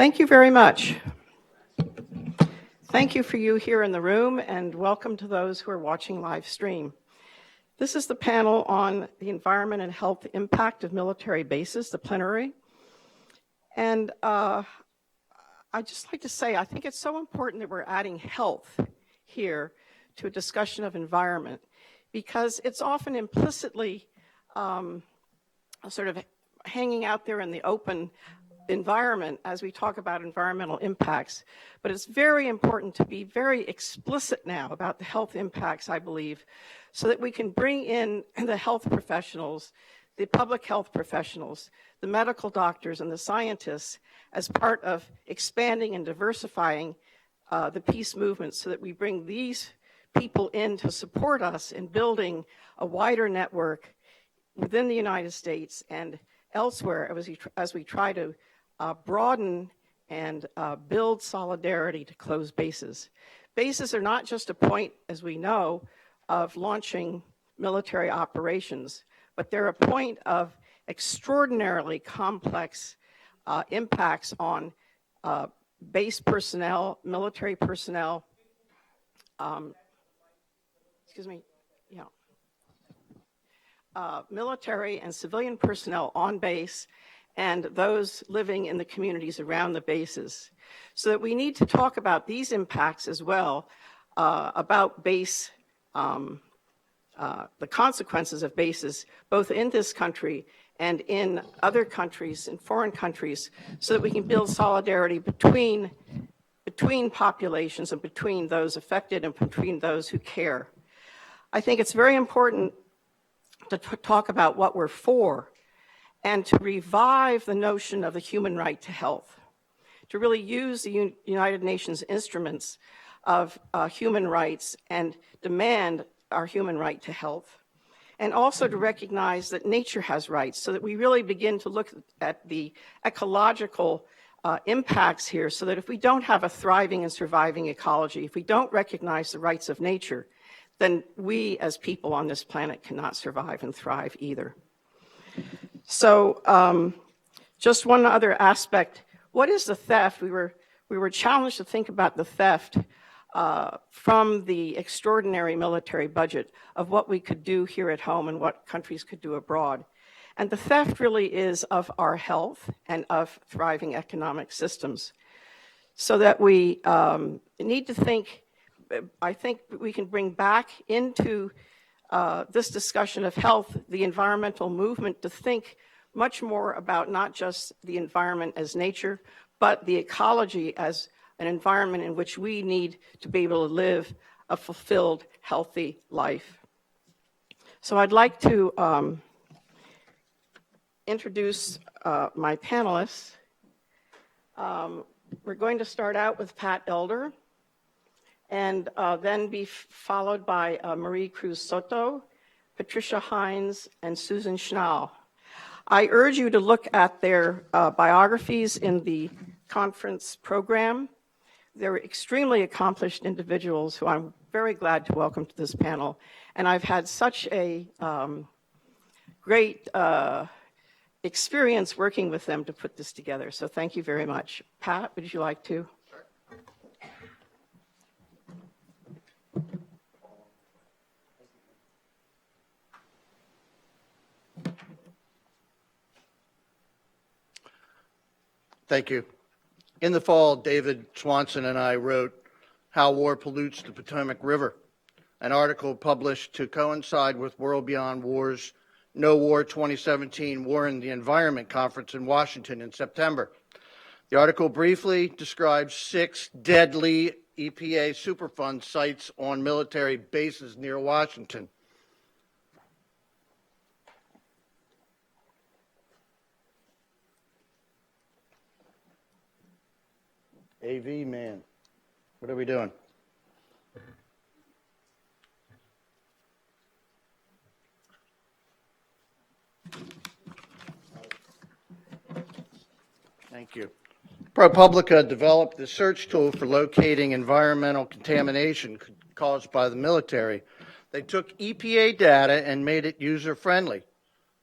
Thank you very much. Thank you for you here in the room, and welcome to those who are watching live stream. This is the panel on the environment and health impact of military bases, the plenary. And I'd just like to say, I think it's so important that we're adding health here to a discussion of environment, because it's often implicitly sort of hanging out there in the open environment as we talk about environmental impacts. But it's very important to be very explicit now about the health impacts, I believe, so that we can bring in the health professionals, the public health professionals, the medical doctors, and the scientists as part of expanding and diversifying the peace movement, so that we bring these people in to support us in building a wider network within the United States and elsewhere as we try to broaden and build solidarity to close bases. Bases are not just a point, as we know, of launching military operations, but they're a point of extraordinarily complex impacts on base personnel, military personnel, military and civilian personnel on base, and those living in the communities around the bases. So that we need to talk about these impacts as well, about base, the consequences of bases, both in this country and in other countries, in foreign countries, so that we can build solidarity between populations and between those affected and between those who care. I think it's very important to talk about what we're for and to revive the notion of the human right to health, to really use the United Nations instruments of human rights and demand our human right to health, and also to recognize that nature has rights, so that we really begin to look at the ecological impacts here, so that if we don't have a thriving and surviving ecology, if we don't recognize the rights of nature, then we as people on this planet cannot survive and thrive either. So just one other aspect. What is the theft? We were challenged to think about the theft from the extraordinary military budget of what we could do here at home and what countries could do abroad. And the theft really is of our health and of thriving economic systems. So that we need to think, I think we can bring back into this discussion of health, the environmental movement, to think much more about not just the environment as nature, but the ecology as an environment in which we need to be able to live a fulfilled, healthy life. So I'd like to introduce my panelists. We're going to start out with Pat Elder, and then be followed by Marie Cruz Sotot, Patricia Hynes, and Susan Schnall. I urge you to look at their biographies in the conference program. They're extremely accomplished individuals who I'm very glad to welcome to this panel. And I've had such a great experience working with them to put this together. So thank you very much. Pat, would you like to? Thank you. In the fall, David Swanson and I wrote How War Pollutes the Potomac River, an article published to coincide with World Beyond War's No War 2017 War in the Environment Conference in Washington in September. The article briefly describes 6 deadly EPA Superfund sites on military bases near Washington. AV man, what are we doing? Thank you. ProPublica developed the search tool for locating environmental contamination caused by the military. They took EPA data and made it user-friendly.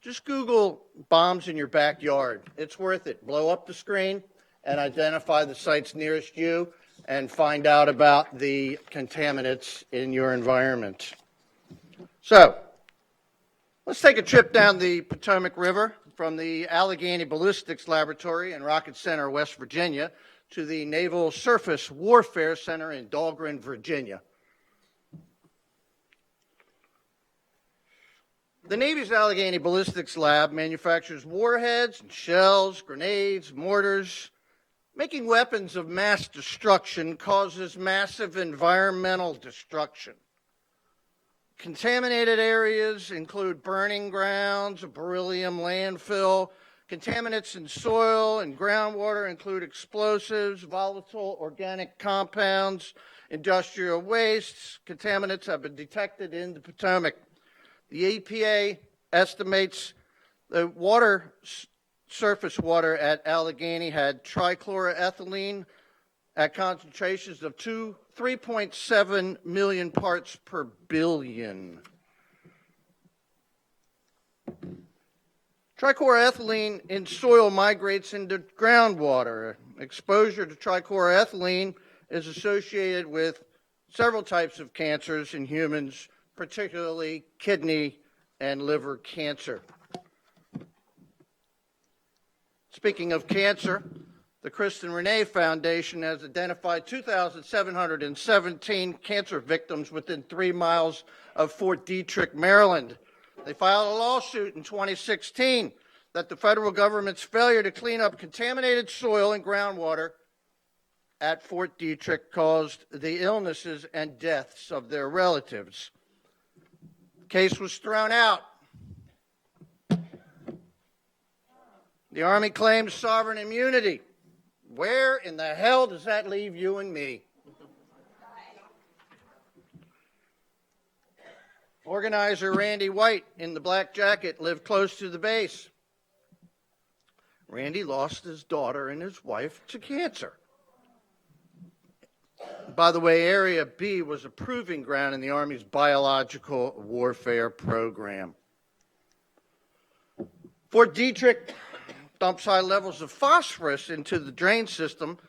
Just Google bombs in your backyard. It's worth it. Blow up the screen and identify the sites nearest you and find out about the contaminants in your environment. So, let's take a trip down the Potomac River from the Allegheny Ballistics Laboratory in Rocket Center, West Virginia, to the Naval Surface Warfare Center in Dahlgren, Virginia. The Navy's Allegheny Ballistics Lab manufactures warheads and shells, grenades, mortars. Making weapons of mass destruction causes massive environmental destruction. Contaminated areas include burning grounds, a beryllium landfill. Contaminants in soil and groundwater include explosives, volatile organic compounds, industrial wastes. Contaminants have been detected in the Potomac. The EPA estimates the surface water at Allegheny had trichloroethylene at concentrations of 3.7 million parts per billion. Trichloroethylene in soil migrates into groundwater. Exposure to trichloroethylene is associated with several types of cancers in humans, particularly kidney and liver cancer. Speaking of cancer, the Kristen Renee Foundation has identified 2,717 cancer victims within 3 miles of Fort Detrick, Maryland. They filed a lawsuit in 2016 that the federal government's failure to clean up contaminated soil and groundwater at Fort Detrick caused the illnesses and deaths of their relatives. The case was thrown out. The Army claims sovereign immunity. Where in the hell does that leave you and me? Organizer Randy White in the black jacket lived close to the base. Randy lost his daughter and his wife to cancer. By the way, Area B was a proving ground in the Army's biological warfare program. Fort Detrick dumps high levels of phosphorus into the drain system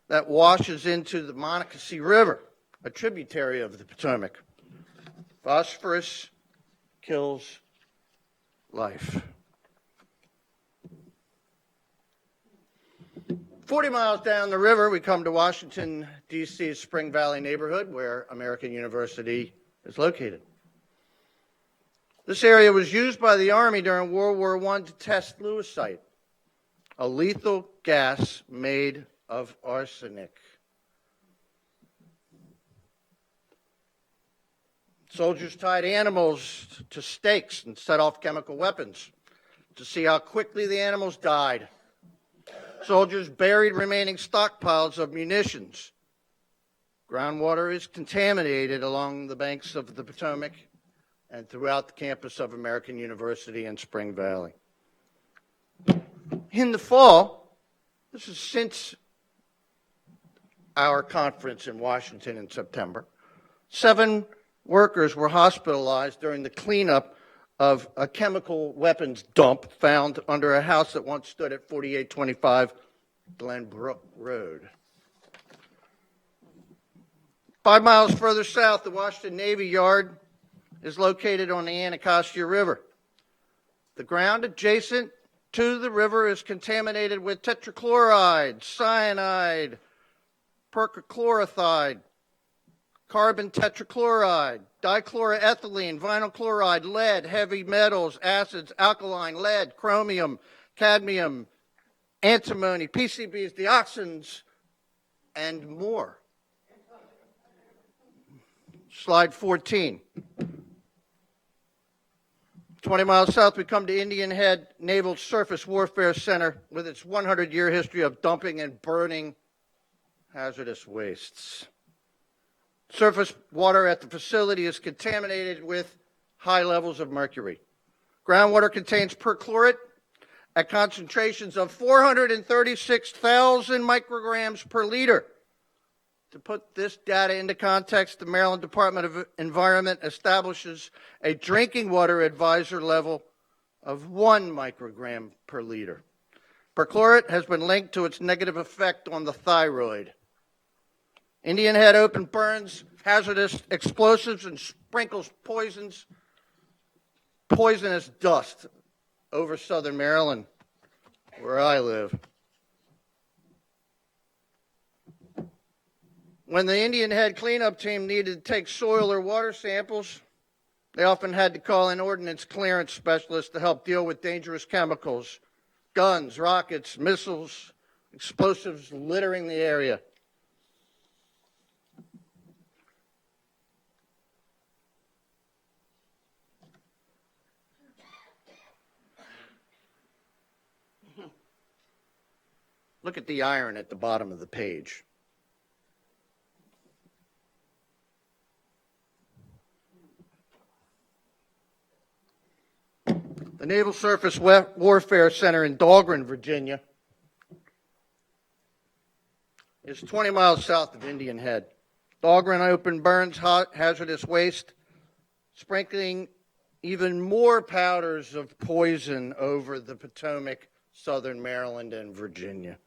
that washes into the Monocacy River, a tributary of the Potomac. Phosphorus kills life. 40 miles down the river, we come to Washington, D.C.'s Spring Valley neighborhood, where American University is located. This area was used by the Army during World War I to test lewisite, a lethal gas made of arsenic. Soldiers tied animals to stakes and set off chemical weapons to see how quickly the animals died. Soldiers buried remaining stockpiles of munitions. Groundwater is contaminated along the banks of the Potomac and throughout the campus of American University in Spring Valley. In the fall, this is since our conference in Washington in September, 7 workers were hospitalized during the cleanup of a chemical weapons dump found under a house that once stood at 4825 Glenbrook Road. 5 miles further south, the Washington Navy Yard is located on the Anacostia River. The ground adjacent to the river is contaminated with tetrachloride, cyanide, perchlorothioate, carbon tetrachloride, dichloroethylene, vinyl chloride, lead, heavy metals, acids, alkaline, lead, chromium, cadmium, antimony, PCBs, dioxins, and more. Slide 14. 20 miles south, we come to Indian Head Naval Surface Warfare Center with its 100-year history of dumping and burning hazardous wastes. Surface water at the facility is contaminated with high levels of mercury. Groundwater contains perchlorate at concentrations of 436,000 micrograms per liter. To put this data into context, the Maryland Department of Environment establishes a drinking water advisor level of 1 microgram per liter. Perchlorate has been linked to its negative effect on the thyroid. Indian Head open burns hazardous explosives and sprinkles poisonous dust over southern Maryland, where I live. When the Indian Head cleanup team needed to take soil or water samples, they often had to call in ordnance clearance specialists to help deal with dangerous chemicals, guns, rockets, missiles, explosives littering the area. Look at the iron at the bottom of the page. The Naval Surface Warfare Center in Dahlgren, Virginia, is 20 miles south of Indian Head. Dahlgren open burns hot, hazardous waste, sprinkling even more powders of poison over the Potomac, southern Maryland, and Virginia.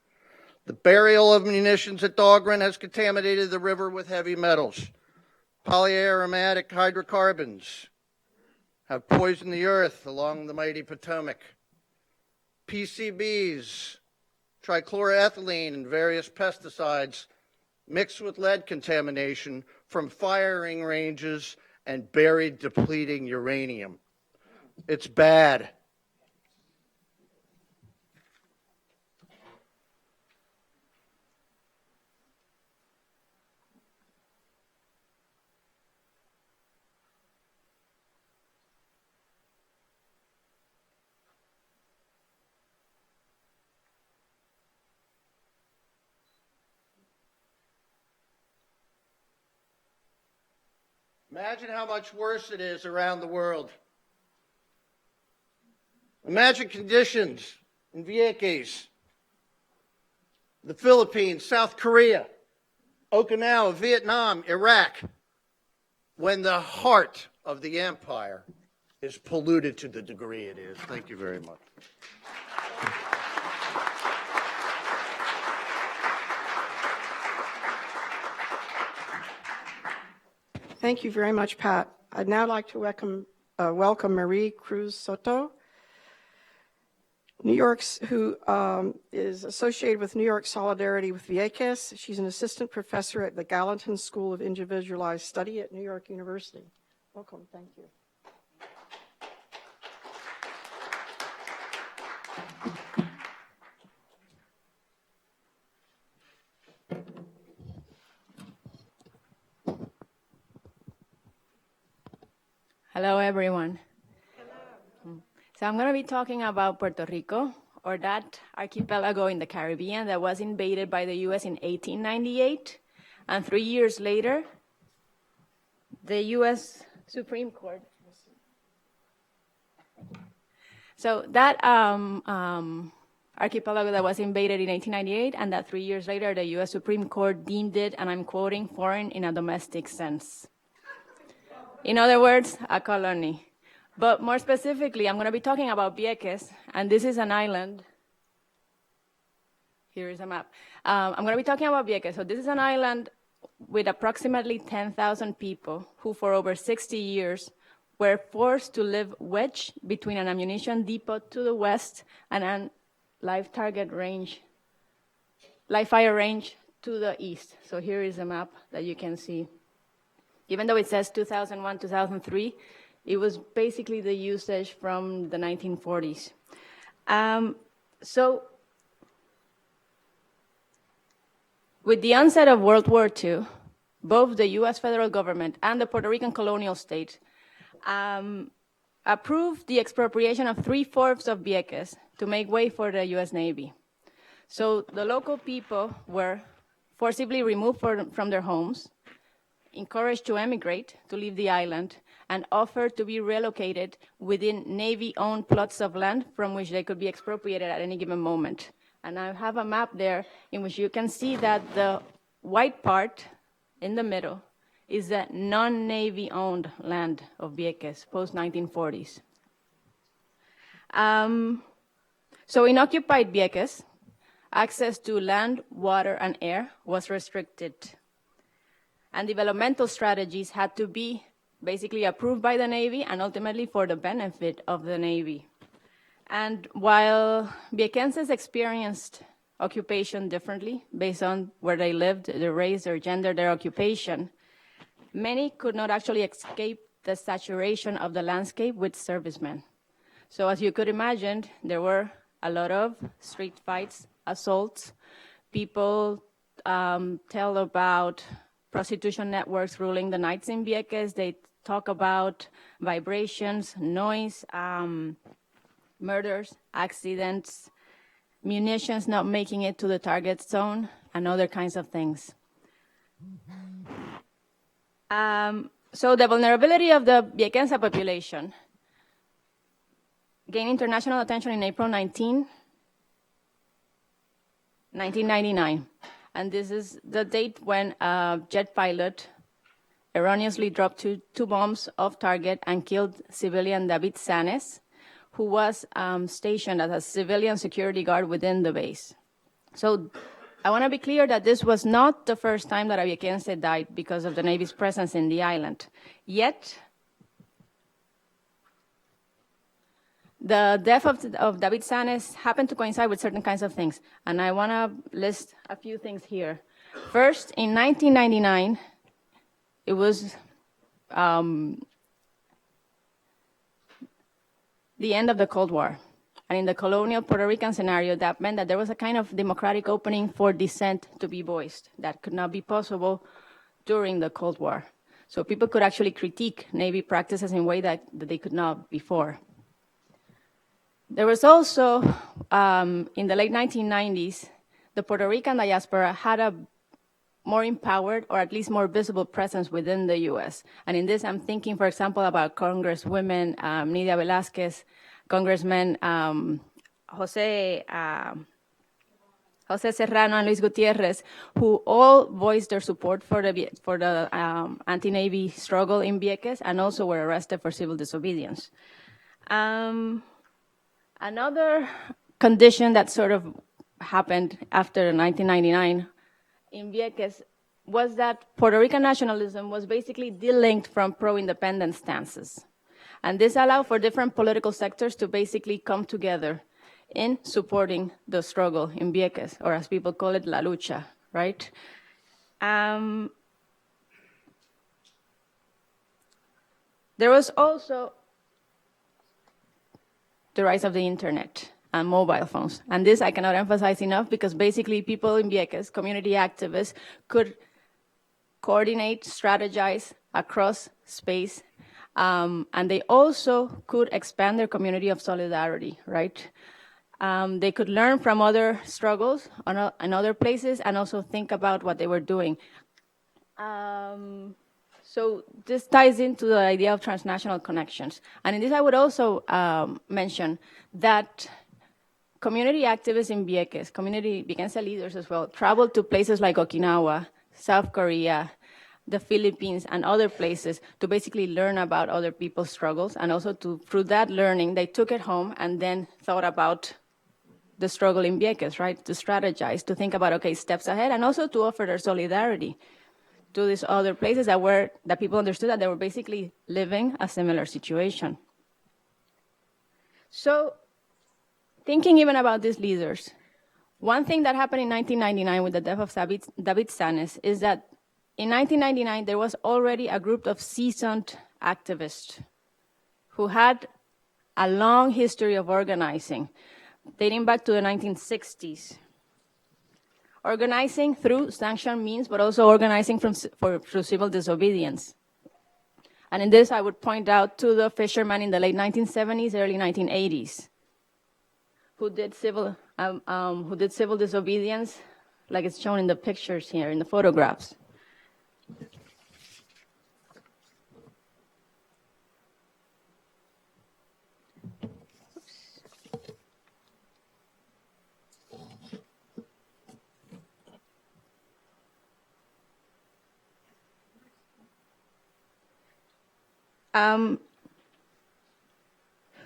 The burial of munitions at Dahlgren has contaminated the river with heavy metals. Polyaromatic hydrocarbons have poisoned the earth along the mighty Potomac. PCBs, trichloroethylene, and various pesticides mixed with lead contamination from firing ranges and buried depleting uranium. It's bad. Imagine how much worse it is around the world. Imagine conditions in Vieques, the Philippines, South Korea, Okinawa, Vietnam, Iraq, when the heart of the empire is polluted to the degree it is. Thank you very much. Thank you very much, Pat. I'd now like to welcome Marie Cruz Sotot, who is associated with New York Solidarity with Vieques. She's an assistant professor at the Gallatin School of Individualized Study at New York University. Welcome, thank you. Hello, everyone. Hello. So I'm going to be talking about Puerto Rico, or that archipelago in the Caribbean that was invaded by the U.S. in 1898. And 3 years later, the U.S. Supreme Court. So that archipelago that was invaded in 1898, and that 3 years later, the U.S. Supreme Court deemed it, and I'm quoting, foreign in a domestic sense. In other words, a colony. But more specifically, I'm going to be talking about Vieques, and this is an island. Here is a map. I'm going to be talking about Vieques. So this is an island with approximately 10,000 people who for over 60 years were forced to live wedged between an ammunition depot to the west and a live fire range to the east. So here is a map that you can see. Even though it says 2001, 2003, it was basically the usage from the 1940s. So with the onset of World War II, both the U.S. federal government and the Puerto Rican colonial state approved the expropriation of 3/4 of Vieques to make way for the U.S. Navy. So the local people were forcibly removed from their homes, encouraged to emigrate, to leave the island, and offered to be relocated within Navy-owned plots of land from which they could be expropriated at any given moment. And I have a map there in which you can see that the white part in the middle is the non-Navy-owned land of Vieques, post-1940s. So in occupied Vieques, access to land, water, and air was restricted. And developmental strategies had to be basically approved by the Navy and ultimately for the benefit of the Navy. And while Viequenses experienced occupation differently based on where they lived, their race, their gender, their occupation, many could not actually escape the saturation of the landscape with servicemen. So as you could imagine, there were a lot of street fights, assaults. People tell about prostitution networks ruling the nights in Vieques. They talk about vibrations, noise, murders, accidents, munitions not making it to the target zone, and other kinds of things. So the vulnerability of the Viequense population gained international attention in April 1999. And this is the date when a jet pilot erroneously dropped two bombs off target and killed civilian David Sanes, who was stationed as a civilian security guard within the base. So I want to be clear that this was not the first time that a Viequense died because of the Navy's presence in the island. Yet, the death of David Sanes happened to coincide with certain kinds of things. And I want to list a few things here. First, in 1999, it was the end of the Cold War. And in the colonial Puerto Rican scenario, that meant that there was a kind of democratic opening for dissent to be voiced that could not be possible during the Cold War. So people could actually critique Navy practices in a way that they could not before. There was also, in the late 1990s, the Puerto Rican diaspora had a more empowered or at least more visible presence within the US. And in this, I'm thinking, for example, about Congresswomen Nidia Velázquez, Congressmen Jose Serrano and Luis Gutierrez, who all voiced their support for the anti-Navy struggle in Vieques and also were arrested for civil disobedience. Another condition that sort of happened after 1999 in Vieques was that Puerto Rican nationalism was basically delinked from pro-independence stances. And this allowed for different political sectors to basically come together in supporting the struggle in Vieques, or as people call it, la lucha, right? There was also the rise of the internet and mobile phones. And this I cannot emphasize enough because basically people in Vieques, community activists, could coordinate, strategize across space, and they also could expand their community of solidarity, right? They could learn from other struggles in other places and also think about what they were doing. So this ties into the idea of transnational connections. And in this, I would also mention that community activists in Vieques, Viequense leaders as well, traveled to places like Okinawa, South Korea, the Philippines, and other places to basically learn about other people's struggles. And also through that learning, they took it home and then thought about the struggle in Vieques, right? To strategize, to think about, okay, steps ahead, and also to offer their solidarity to these other places that people understood that they were basically living a similar situation. So, thinking even about these leaders, one thing that happened in 1999 with the death of David Sanes is that in 1999, there was already a group of seasoned activists who had a long history of organizing, dating back to the 1960s. Organizing through sanctioned means, but also organizing through civil disobedience. And in this, I would point out to the fishermen in the late 1970s, early 1980s, who did civil disobedience, like it's shown in the pictures here, in the photographs.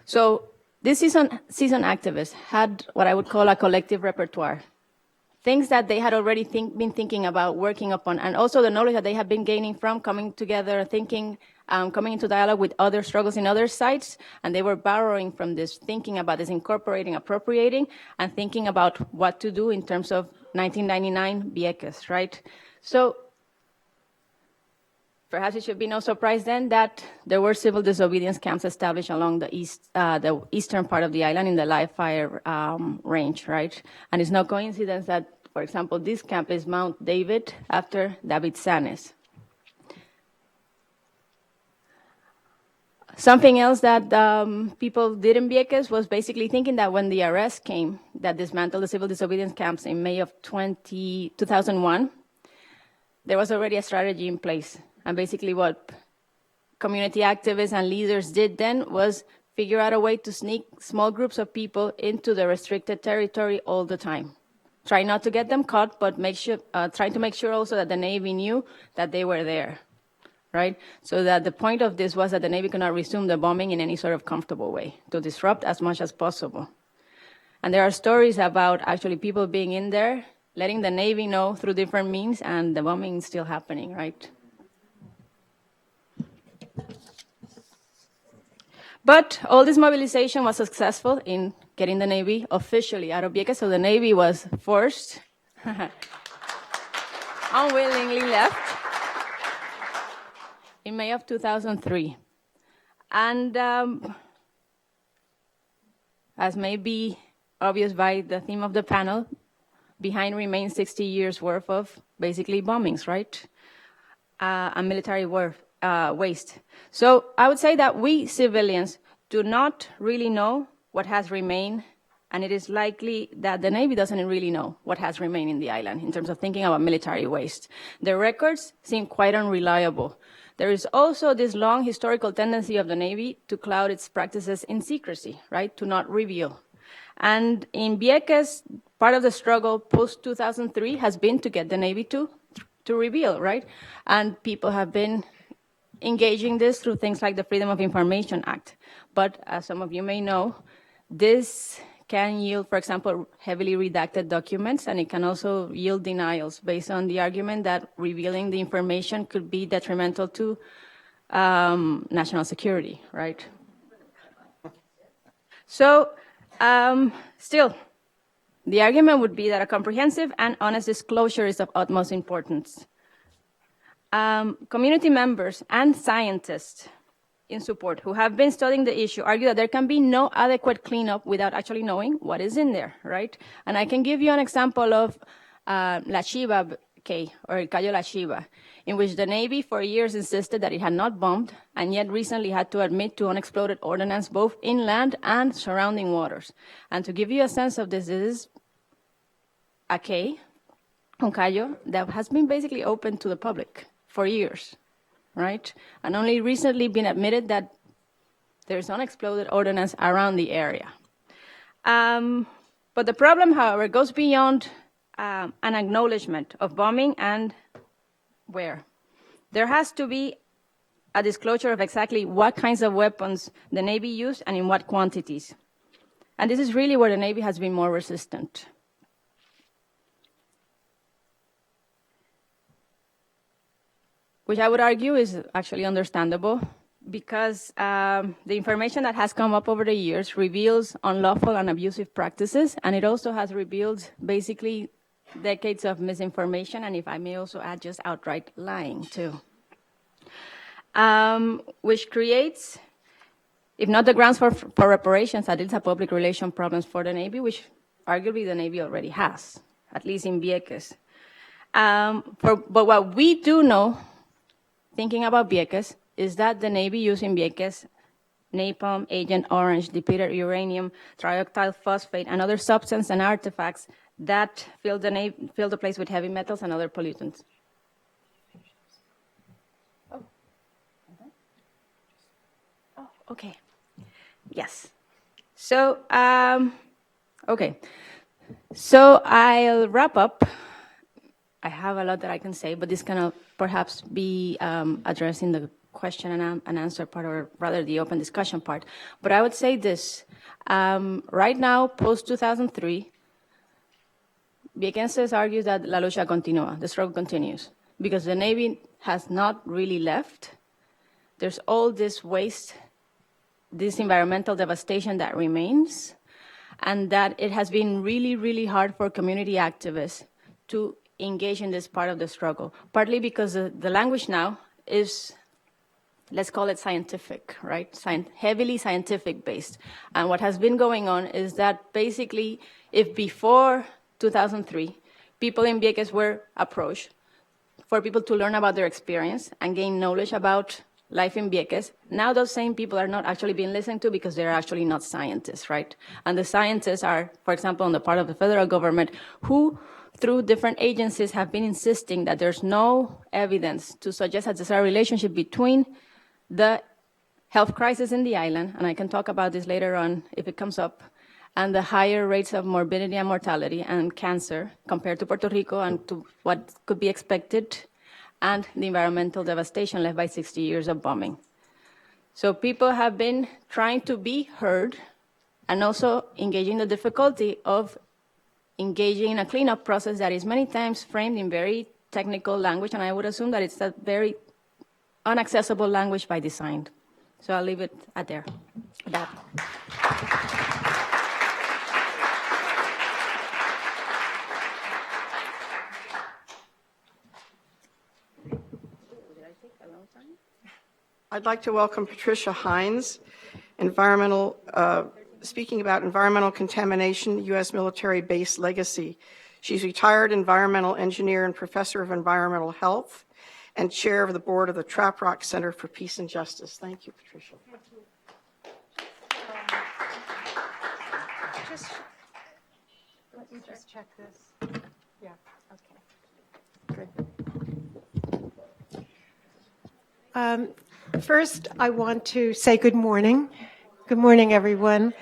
So These seasoned activists had what I would call a collective repertoire, things that they had already been thinking about, working upon, and also the knowledge that they had been gaining from coming together, thinking, coming into dialogue with other struggles in other sites, and they were borrowing from this, thinking about this, incorporating, appropriating, and thinking about what to do in terms of 1999 Vieques, right? So perhaps it should be no surprise then that there were civil disobedience camps established along the eastern part of the island in the live fire range, right? And it's no coincidence that, for example, this camp is Mount David after David Sanes. Something else that people did in Vieques was basically thinking that when the arrest came that dismantled the civil disobedience camps in May of 2001, there was already a strategy in place. And basically what community activists and leaders did then was figure out a way to sneak small groups of people into the restricted territory all the time. Try not to get them caught, but trying to make sure also that the Navy knew that they were there, right? So that the point of this was that the Navy could not resume the bombing in any sort of comfortable way, to disrupt as much as possible. And there are stories about actually people being in there, letting the Navy know through different means, and the bombing is still happening, right? But all this mobilization was successful in getting the Navy officially out of Vieques, so the Navy was forced, unwillingly left, in May of 2003. And as may be obvious by the theme of the panel, behind remains 60 years worth of basically bombings, right? And military waste. So I would say that we civilians do not really know what has remained, and it is likely that the Navy doesn't really know what has remained in the island in terms of thinking about military waste. The records seem quite unreliable. There is also this long historical tendency of the Navy to cloud its practices in secrecy, right, to not reveal. And in Vieques, part of the struggle post-2003 has been to get the Navy to reveal, right? And people have been engaging this through things like the Freedom of Information Act. But as some of you may know, this can yield, for example, heavily redacted documents, and it can also yield denials based on the argument that revealing the information could be detrimental to national security, right? So still, the argument would be that a comprehensive and honest disclosure is of utmost importance. Community members and scientists in support who have been studying the issue argue that there can be no adequate cleanup without actually knowing what is in there, right? And I can give you an example of La Chiva Cay, or El Cayo La Chiva, in which the Navy for years insisted that it had not bombed, and yet recently had to admit to unexploded ordnance both inland and surrounding waters. And to give you a sense of this, this is a cay, un cayo, that has been basically open to the public for years, right? And only recently been admitted that there's unexploded ordnance around the area. But the problem, however, goes beyond an acknowledgement of bombing and where. There has to be a disclosure of exactly what kinds of weapons the Navy used and in what quantities. And this is really where the Navy has been more resistant. Which I would argue is actually understandable, because the information that has come up over the years reveals unlawful and abusive practices, and it also has revealed basically decades of misinformation, and if I may also add, just outright lying too. Which creates, if not the grounds for reparations, at least a public relation problems for the Navy, which arguably the Navy already has, at least in Vieques. But what we do know, thinking about Vieques, is that the Navy used in Vieques napalm, Agent Orange, depleted uranium, trioctyl phosphate, and other substances and artifacts that fill the place with heavy metals and other pollutants. Oh, okay. Yes. So, okay. So I'll wrap up. I have a lot that I can say, but this can perhaps be addressed in the question and answer part, or rather the open discussion part. But I would say this, right now, post-2003, Viequenses argues that la lucha continúa, the struggle continues, because the Navy has not really left. There's all this waste, this environmental devastation that remains, and that it has been really, really hard for community activists to engage in this part of the struggle, partly because the language now is, let's call it scientific, right? Heavily scientific based. And what has been going on is that basically, if before 2003, people in Vieques were approached for people to learn about their experience and gain knowledge about life in Vieques, now those same people are not actually being listened to because they're actually not scientists, right? And the scientists are, for example, on the part of the federal government, who through different agencies have been insisting that there's no evidence to suggest that there's a relationship between the health crisis in the island, and I can talk about this later on if it comes up, and the higher rates of morbidity and mortality and cancer compared to Puerto Rico and to what could be expected, and the environmental devastation left by 60 years of bombing. So people have been trying to be heard and also engaging the difficulty of engaging in a cleanup process that is many times framed in very technical language, and I would assume that it's a very inaccessible language by design. So I'll leave it at there. That. I'd like to welcome Patricia Hynes, speaking about environmental contamination, U.S. military base legacy. She's retired environmental engineer and professor of environmental health and chair of the board of the Traprock Center for Peace and Justice. Thank you, Patricia. Let me just check this. Yeah, okay. Good. First, I want to say good morning. Good morning, everyone.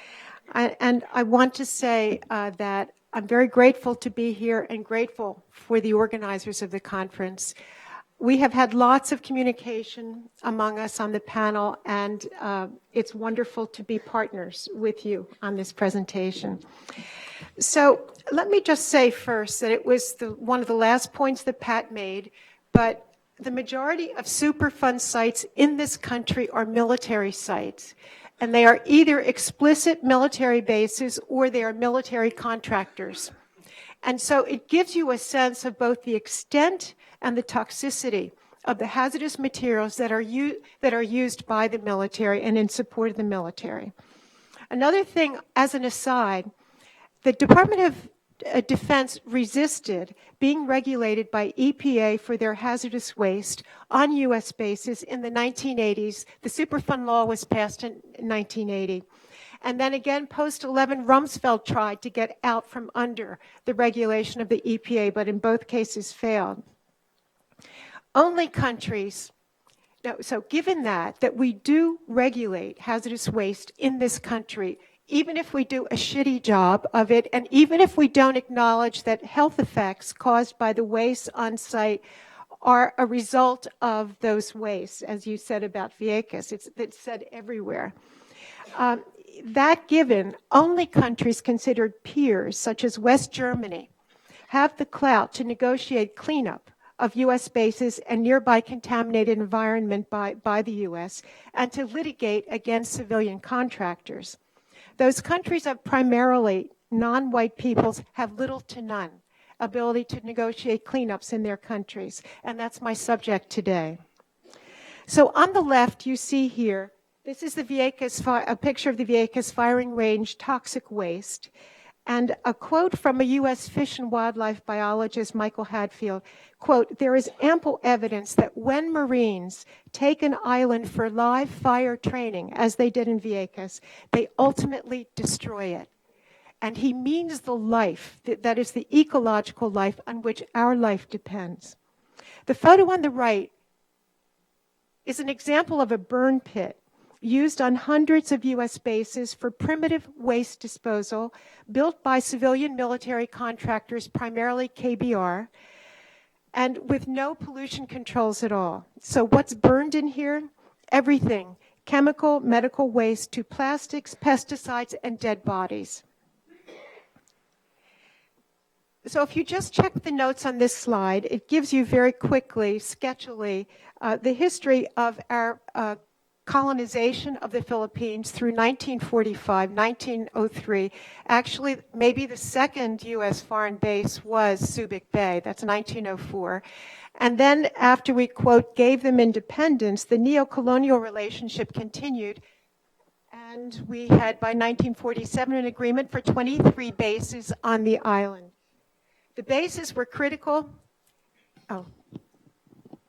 And I want to say that I'm very grateful to be here and grateful for the organizers of the conference. We have had lots of communication among us on the panel, and it's wonderful to be partners with you on this presentation. So let me just say first that it was one of the last points that Pat made, but the majority of Superfund sites in this country are military sites, and they are either explicit military bases or they are military contractors. And so it gives you a sense of both the extent and the toxicity of the hazardous materials that are used by the military and in support of the military. Another thing, as an aside, the Department of Defense resisted being regulated by EPA for their hazardous waste on U.S. bases in the 1980s. The Superfund law was passed in 1980. And then again, post-11, Rumsfeld tried to get out from under the regulation of the EPA, but in both cases failed. Only countries, so given that we do regulate hazardous waste in this country, even if we do a shitty job of it, and even if we don't acknowledge that health effects caused by the waste on site are a result of those wastes, as you said about Vieques, it's said everywhere. That given, only countries considered peers, such as West Germany, have the clout to negotiate cleanup of U.S. bases and nearby contaminated environment by the U.S. and to litigate against civilian contractors. Those countries of primarily non-white peoples have little to none ability to negotiate cleanups in their countries, and that's my subject today. So on the left, you see here, this is a picture of the Vieques firing range toxic waste, and a quote from a U.S. fish and wildlife biologist, Michael Hadfield, quote, "There is ample evidence that when Marines take an island for live fire training, as they did in Vieques, they ultimately destroy it." And he means the life, that is the ecological life on which our life depends. The photo on the right is an example of a burn pit used on hundreds of U.S. bases for primitive waste disposal, built by civilian military contractors, primarily KBR, and with no pollution controls at all. So what's burned in here everything, chemical, medical waste to plastics, pesticides, and dead bodies. So if you just check the notes on this slide, it gives you very quickly, sketchily, the history of our colonization of the Philippines through 1945, 1903. Actually, maybe the second U.S. foreign base was Subic Bay. That's 1904. And then after we, quote, gave them independence, the neo-colonial relationship continued. And we had, by 1947, an agreement for 23 bases on the island. The bases were critical. Oh,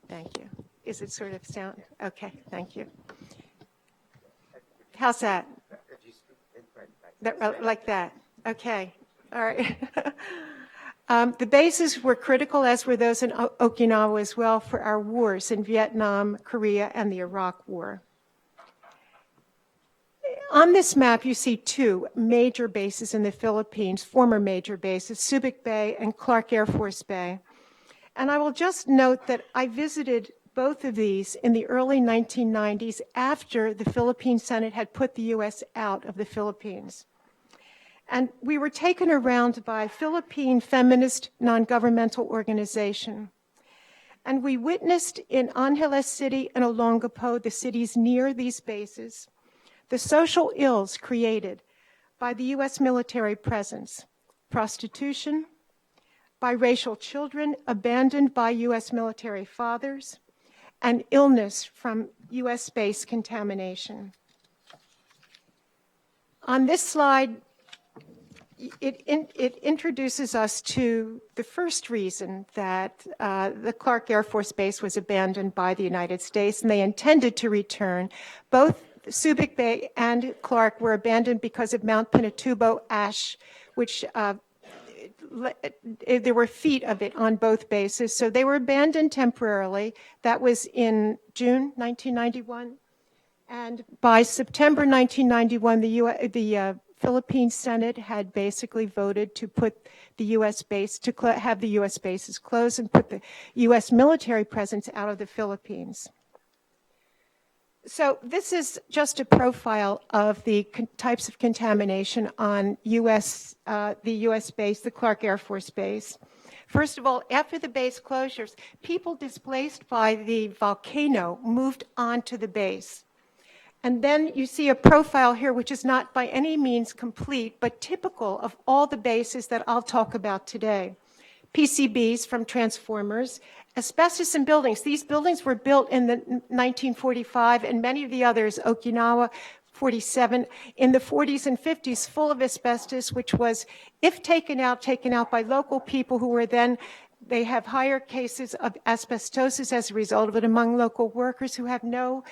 thank you. Is it sort of sound? Okay, thank you. How's that? Like that. Okay. All right. The bases were critical, as were those in Okinawa as well, for our wars in Vietnam, Korea, and the Iraq War. On this map, you see two major bases in the Philippines, former major bases, Subic Bay and Clark Air Force Bay. And I will just note that I visited both of these in the early 1990s after the Philippine Senate had put the U.S. out of the Philippines. And we were taken around by a Philippine feminist non-governmental organization. And we witnessed in Angeles City and Olongapo, the cities near these bases, the social ills created by the U.S. military presence, prostitution, biracial children abandoned by U.S. military fathers, and illness from U.S.-based contamination. On this slide, it introduces us to the first reason that the Clark Air Force Base was abandoned by the United States, and they intended to return. Both Subic Bay and Clark were abandoned because of Mount Pinatubo ash, which there were feet of it on both bases. So they were abandoned temporarily. That was in June 1991. And by September 1991, the Philippine Senate had basically voted to put the U.S. base, to have the U.S. bases closed and put the U.S. military presence out of the Philippines. So this is just a profile of the types of contamination on the U.S. base, the Clark Air Force Base. First of all, after the base closures, people displaced by the volcano moved onto the base. And then you see a profile here, which is not by any means complete, but typical of all the bases that I'll talk about today. PCBs from transformers, asbestos in buildings. These buildings were built in the 1945, and many of the others, Okinawa, 47, in the 40s and 50s, full of asbestos, which was, if taken out by local people who were then, they have higher cases of asbestosis as a result of it among local workers who have no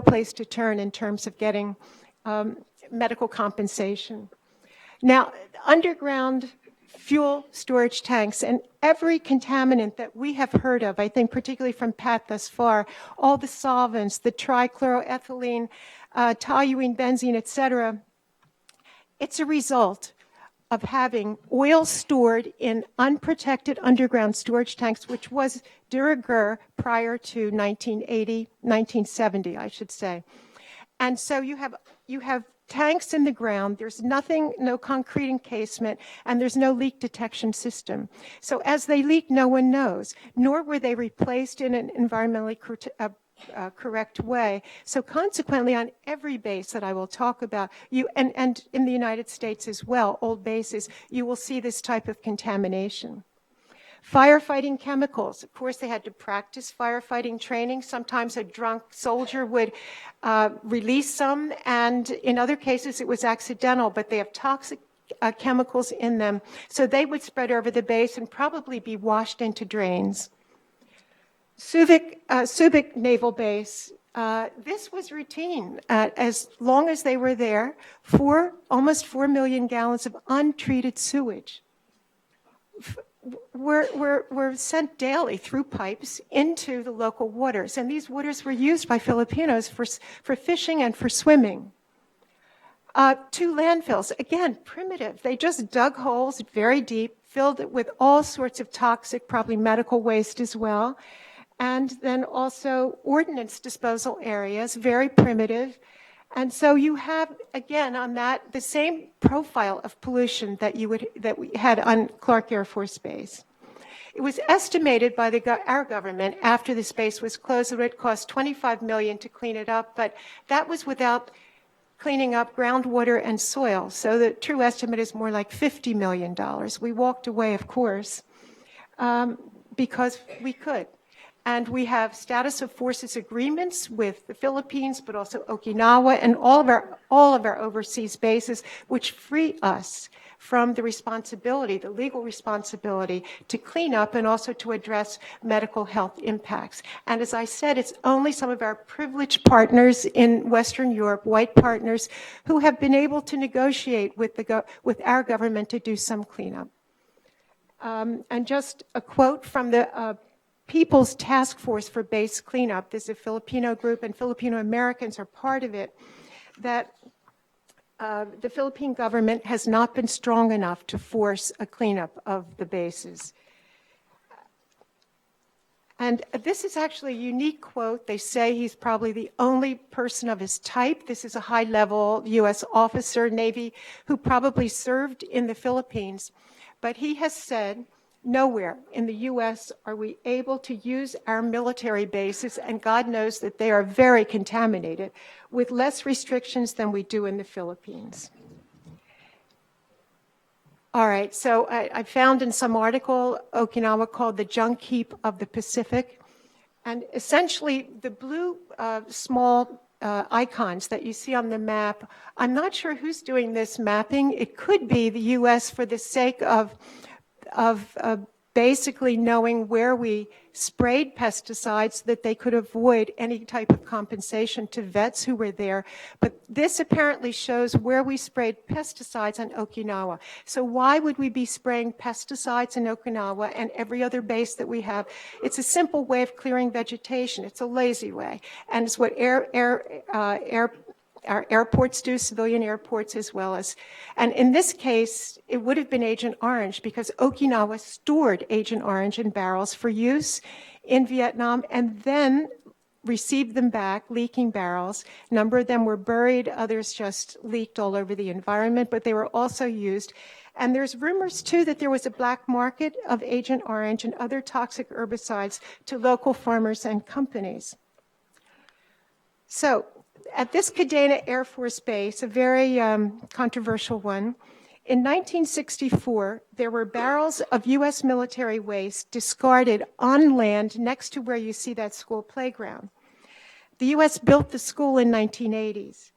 place to turn in terms of getting medical compensation. Now, underground fuel storage tanks and every contaminant that we have heard of, I think particularly from Pat thus far, all the solvents, the trichloroethylene, toluene, benzene, etc., it's a result of having oil stored in unprotected underground storage tanks, which was de rigueur prior to 1980, 1970, I should say. And so you have tanks in the ground, there's nothing, no concrete encasement, and there's no leak detection system. So as they leak, no one knows, nor were they replaced in an environmentally correct way. So consequently, on every base that I will talk about, and in the United States as well, old bases, you will see this type of contamination. Firefighting chemicals. Of course, they had to practice firefighting training. Sometimes a drunk soldier would release some, and in other cases it was accidental, but they have toxic chemicals in them. So they would spread over the base and probably be washed into drains. Subic Naval Base, this was routine. As long as they were there, almost 4 million gallons of untreated sewage were sent daily through pipes into the local waters. And these waters were used by Filipinos for fishing and for swimming. 2 landfills, again, primitive. They just dug holes very deep, filled it with all sorts of toxic, probably medical waste as well. and then also ordnance disposal areas, very primitive. And so you have, again, on that, the same profile of pollution that we had on Clark Air Force Base. It was estimated by our government after the space was closed that it would cost $25 million to clean it up, but that was without cleaning up groundwater and soil. So the true estimate is more like $50 million. We walked away, of course, because we could. And we have status of forces agreements with the Philippines, but also Okinawa and all of our overseas bases, which free us from the responsibility, the legal responsibility to clean up and also to address medical health impacts. And as I said, it's only some of our privileged partners in Western Europe, white partners, who have been able to negotiate with our government to do some cleanup. And just a quote from the People's Task Force for Base Cleanup. This is a Filipino group, and Filipino Americans are part of it, that the Philippine government has not been strong enough to force a cleanup of the bases. And this is actually a unique quote. They say he's probably the only person of his type. This is a high-level U.S. officer, Navy, who probably served in the Philippines. But he has said, nowhere in the U.S. are we able to use our military bases, and God knows that they are very contaminated, with less restrictions than we do in the Philippines. All right, so I found in some article Okinawa called the junk heap of the Pacific. And essentially, the blue small icons that you see on the map, I'm not sure who's doing this mapping. It could be the U.S. for the sake of basically knowing where we sprayed pesticides so that they could avoid any type of compensation to vets who were there. But this apparently shows where we sprayed pesticides on Okinawa. So why would we be spraying pesticides in Okinawa and every other base that we have? It's a simple way of clearing vegetation. It's a lazy way. And it's what our airports do, civilian airports as well as. And in this case, it would have been Agent Orange because Okinawa stored Agent Orange in barrels for use in Vietnam and then received them back, leaking barrels. A number of them were buried, others just leaked all over the environment, but they were also used. And there's rumors, too, that there was a black market of Agent Orange and other toxic herbicides to local farmers and companies. So, at this Kadena Air Force Base, a very controversial one, in 1964, there were barrels of U.S. military waste discarded on land next to where you see that school playground. The U.S. built the school in 1980s.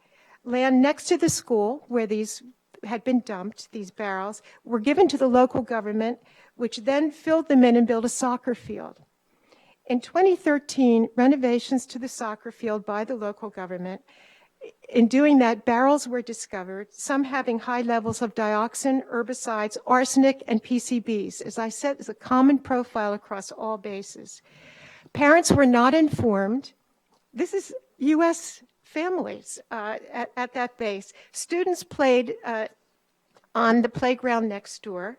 Land next to the school where these had been dumped, these barrels, were given to the local government, which then filled them in and built a soccer field. In 2013, renovations to the soccer field by the local government. In doing that, barrels were discovered, some having high levels of dioxin, herbicides, arsenic, and PCBs. As I said, it's a common profile across all bases. Parents were not informed. This is U.S. families at that base. Students played on the playground next door.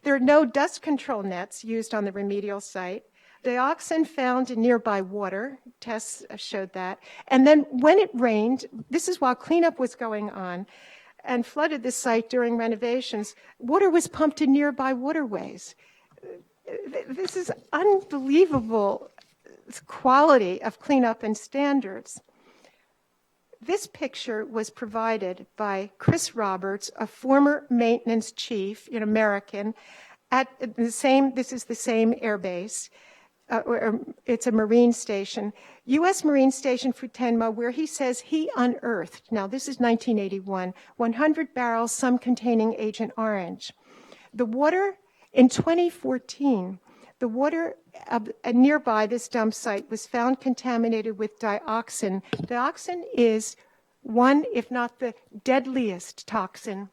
There are no dust control nets used on the remedial site. Dioxin found in nearby water, tests showed that. And then when it rained, this is while cleanup was going on, and flooded the site during renovations, water was pumped in nearby waterways. This is unbelievable quality of cleanup and standards. This picture was provided by Chris Roberts, a former maintenance chief, an American, at the same, this is the same air base. It's a Marine station, U.S. Marine Station Futenma, where he says he unearthed, now this is 1981, 100 barrels, some containing Agent Orange. The water, in 2014, the water nearby this dump site was found contaminated with dioxin. Dioxin is one, if not the deadliest toxin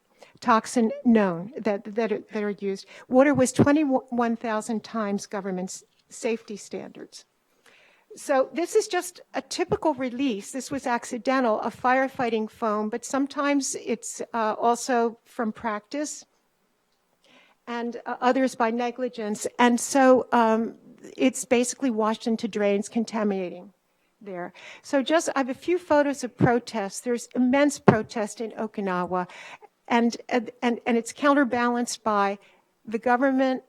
known that are used. Water was 21,000 times government's safety standards. So this is just a typical release. This was accidental, a firefighting foam, but sometimes it's also from practice and others by negligence. And so it's basically washed into drains, contaminating there. So I have a few photos of protests. There's immense protest in Okinawa, and it's counterbalanced by the government,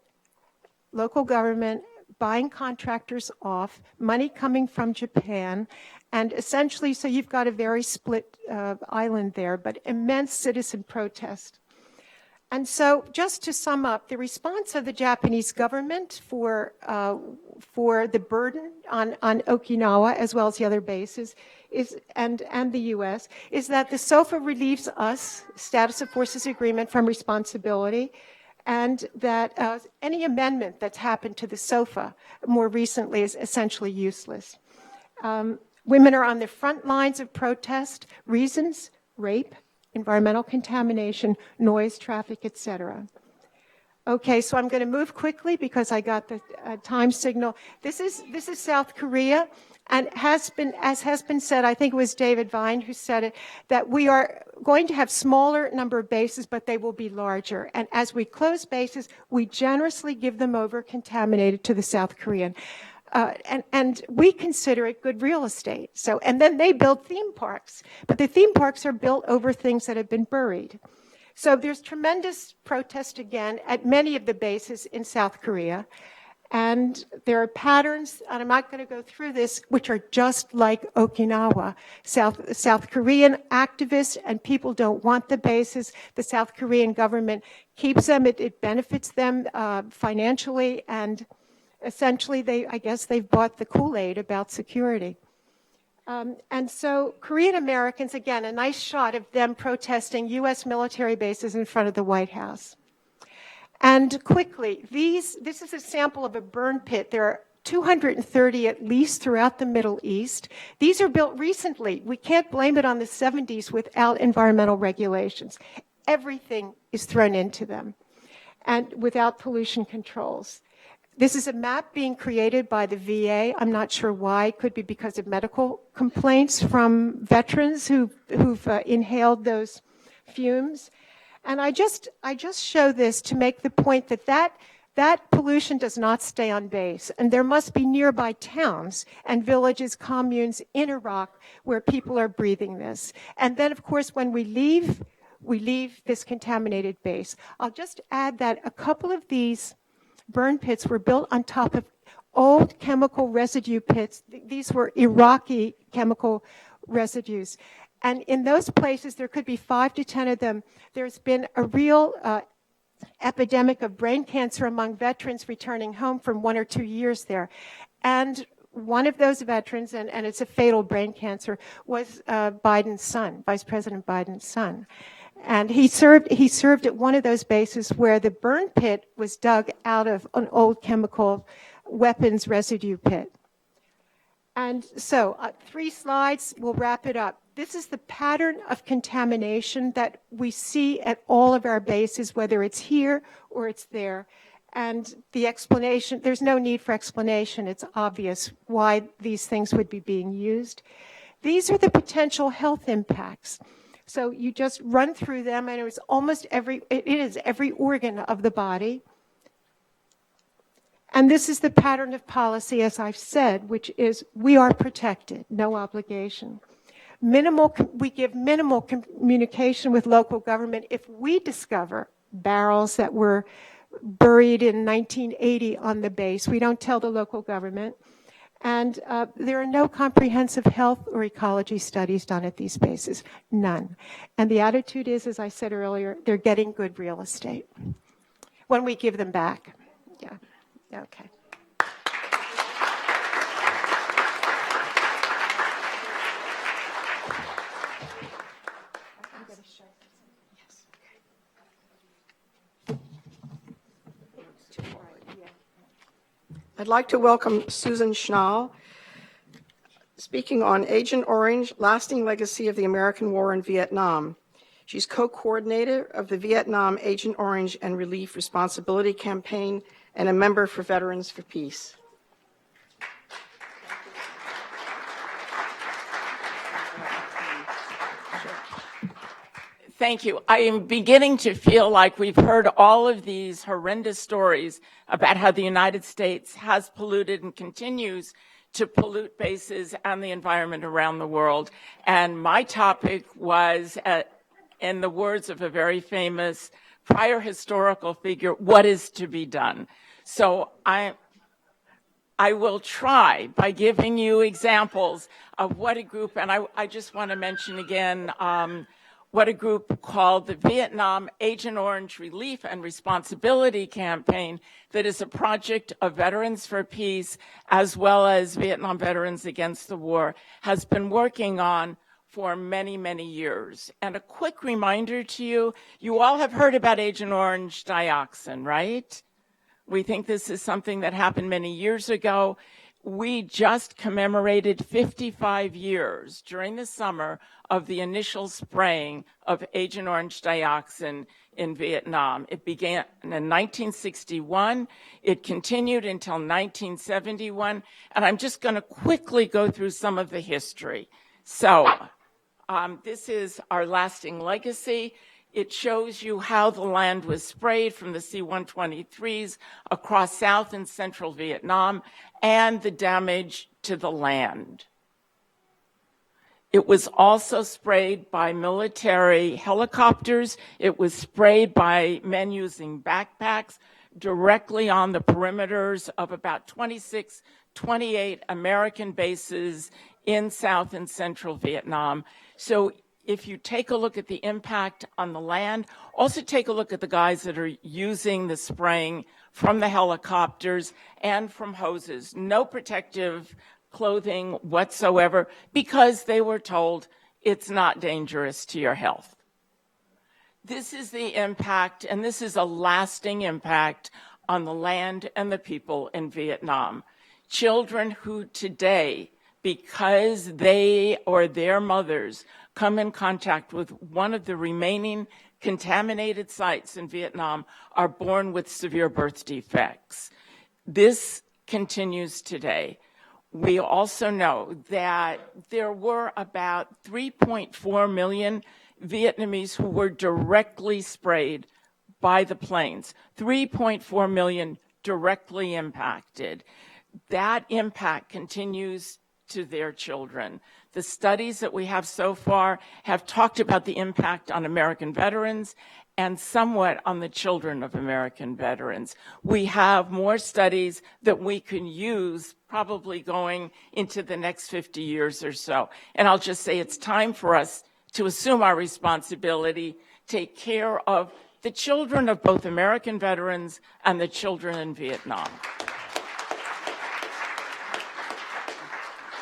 local government, buying contractors off, money coming from Japan, and essentially, so you've got a very split island there, but immense citizen protest. And so, just to sum up, the response of the Japanese government for the burden on Okinawa, as well as the other bases, and the U.S., is that the SOFA relieves us, Status of Forces Agreement, from responsibility, and that any amendment that's happened to the SOFA more recently is essentially useless. Women are on the front lines of protest. Reasons: rape, environmental contamination, noise, traffic, etc. Okay, so I'm going to move quickly because I got the time signal. This is South Korea, and has been said, I think it was David Vine who said it, that we are going to have smaller number of bases, but they will be larger. And as we close bases, we generously give them over contaminated to the South Korean. And we consider it good real estate. So, and then they build theme parks, but the theme parks are built over things that have been buried. So there's tremendous protest again at many of the bases in South Korea. And there are patterns, and I'm not going to go through this, which are just like Okinawa. South Korean activists and people don't want the bases. The South Korean government keeps them. It benefits them financially, and essentially, I guess they've bought the Kool-Aid about security. And so Korean Americans, again, a nice shot of them protesting U.S. military bases in front of the White House. And quickly, this is a sample of a burn pit. There are 230 at least throughout the Middle East. These are built recently. We can't blame it on the 70s without environmental regulations. Everything is thrown into them, and without pollution controls. This is a map being created by the VA. I'm not sure why. It could be because of medical complaints from veterans who've inhaled those fumes. And I just show this to make the point that pollution does not stay on base. And there must be nearby towns and villages, communes in Iraq where people are breathing this. And then, of course, when we leave this contaminated base. I'll just add that a couple of these burn pits were built on top of old chemical residue pits. These were Iraqi chemical residues. And in those places, there could be 5 to 10 of them. There's been a real epidemic of brain cancer among veterans returning home from 1 or 2 years there. And one of those veterans, and it's a fatal brain cancer, was Biden's son, Vice President Biden's son. And he served at one of those bases where the burn pit was dug out of an old chemical weapons residue pit. And so 3 slides, we'll wrap it up. This is the pattern of contamination that we see at all of our bases, whether it's here or it's there. And the explanation, there's no need for explanation. It's obvious why these things would be being used. These are the potential health impacts. So you just run through them, and it is every organ of the body. And this is the pattern of policy, as I've said, which is we are protected, no obligation. We give minimal communication with local government. If we discover barrels that were buried in 1980 on the base, we don't tell the local government. And there are no comprehensive health or ecology studies done at these bases, none. And the attitude is, as I said earlier, they're getting good real estate when we give them back. Yeah, okay. I'd like to welcome Susan Schnall, speaking on Agent Orange, Lasting Legacy of the American War in Vietnam. She's co-coordinator of the Vietnam Agent Orange and Relief Responsibility Campaign and a member for Veterans for Peace. Thank you. I am beginning to feel like we've heard all of these horrendous stories about how the United States has polluted and continues to pollute bases and the environment around the world. And my topic was, in the words of a very famous prior historical figure, what is to be done? So I will try by giving you examples of what a group, and I just want to mention again, what a group called the Vietnam Agent Orange Relief and Responsibility Campaign, that is a project of Veterans for Peace as well as Vietnam Veterans Against the War, has been working on for many, many years. And a quick reminder to you, you all have heard about Agent Orange dioxin, right? We think this is something that happened many years ago. We just commemorated 55 years during the summer of the initial spraying of Agent Orange dioxin in Vietnam. It began in 1961. It continued until 1971. And I'm just going to quickly go through some of the history. So this is our lasting legacy. It shows you how the land was sprayed from the C-123s across South and Central Vietnam and the damage to the land. It was also sprayed by military helicopters. It was sprayed by men using backpacks directly on the perimeters of about 26, 28 American bases in South and Central Vietnam. So if you take a look at the impact on the land, also take a look at the guys that are using the spraying from the helicopters and from hoses. No protective clothing whatsoever because they were told it's not dangerous to your health. This is the impact, and this is a lasting impact on the land and the people in Vietnam. Children who today, because they or their mothers come in contact with one of the remaining contaminated sites in Vietnam, are born with severe birth defects. This continues today. We also know that there were about 3.4 million Vietnamese who were directly sprayed by the planes. 3.4 million directly impacted. That impact continues to their children. The studies that we have so far have talked about the impact on American veterans and somewhat on the children of American veterans. We have more studies that we can use probably going into the next 50 years or so. And I'll just say it's time for us to assume our responsibility, take care of the children of both American veterans and the children in Vietnam.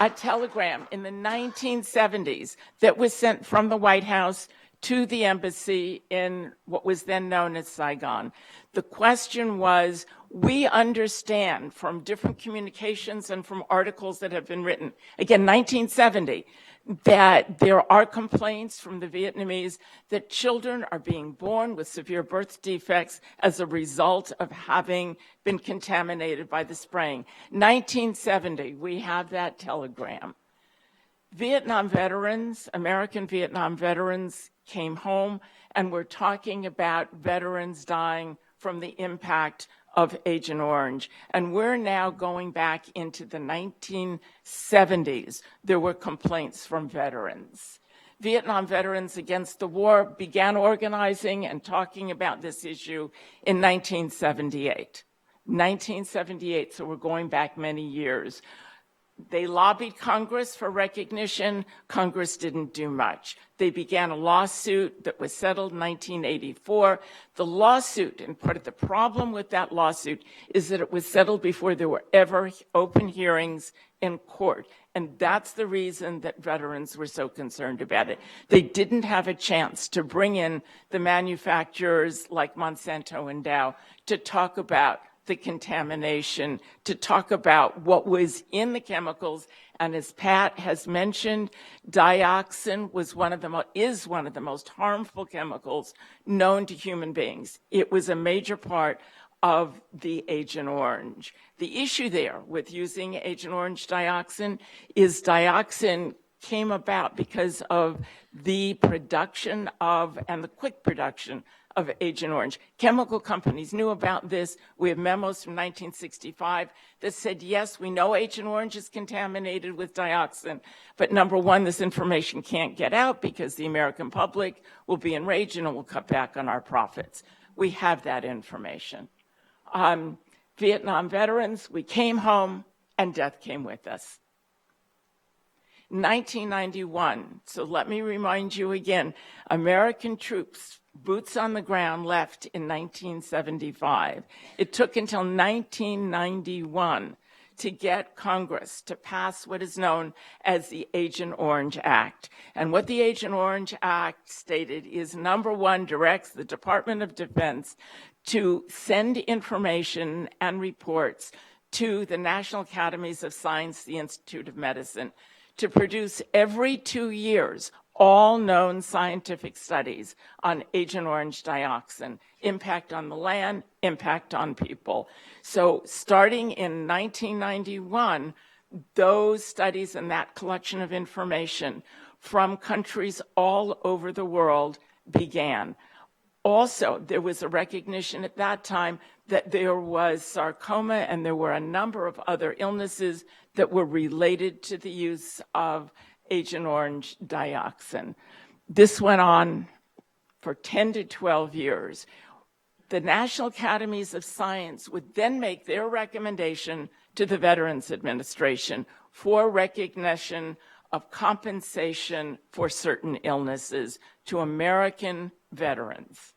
A telegram in the 1970s that was sent from the White House to the embassy in what was then known as Saigon. The question was, we understand from different communications and from articles that have been written, again, 1970, that there are complaints from the Vietnamese that children are being born with severe birth defects as a result of having been contaminated by the spraying. 1970, we have that telegram. Vietnam veterans, American Vietnam veterans, came home and were talking about veterans dying from the impact of Agent Orange. And we're now going back into the 1970s. There were complaints from veterans. Vietnam Veterans Against the War began organizing and talking about this issue in 1978. 1978, so we're going back many years. They lobbied Congress for recognition. Congress didn't do much. They began a lawsuit that was settled in 1984. The lawsuit, and part of the problem with that lawsuit is that it was settled before there were ever open hearings in court. And that's the reason that veterans were so concerned about it. They didn't have a chance to bring in the manufacturers like Monsanto and Dow to talk about the contamination, to talk about what was in the chemicals. And as Pat has mentioned, dioxin is one of the most harmful chemicals known to human beings. It was a major part of the Agent Orange. The issue there with using Agent Orange dioxin is dioxin came about because of the production of, and the quick production of Agent Orange. Chemical companies knew about this. We have memos from 1965 that said, yes, we know Agent Orange is contaminated with dioxin, but number one, this information can't get out because the American public will be enraged and it will cut back on our profits. We have that information. Vietnam veterans, we came home and death came with us. 1991, so let me remind you again, American troops, boots on the ground, left in 1975. It took until 1991 to get Congress to pass what is known as the Agent Orange Act. And what the Agent Orange Act stated is, number one, directs the Department of Defense to send information and reports to the National Academies of Science, the Institute of Medicine, to produce every 2 years all known scientific studies on Agent Orange dioxin, impact on the land, impact on people. So starting in 1991, those studies and that collection of information from countries all over the world began. Also, there was a recognition at that time that there was sarcoma and there were a number of other illnesses that were related to the use of Agent Orange dioxin. This went on for 10 to 12 years. The National Academies of Science would then make their recommendation to the Veterans Administration for recognition of compensation for certain illnesses to American veterans.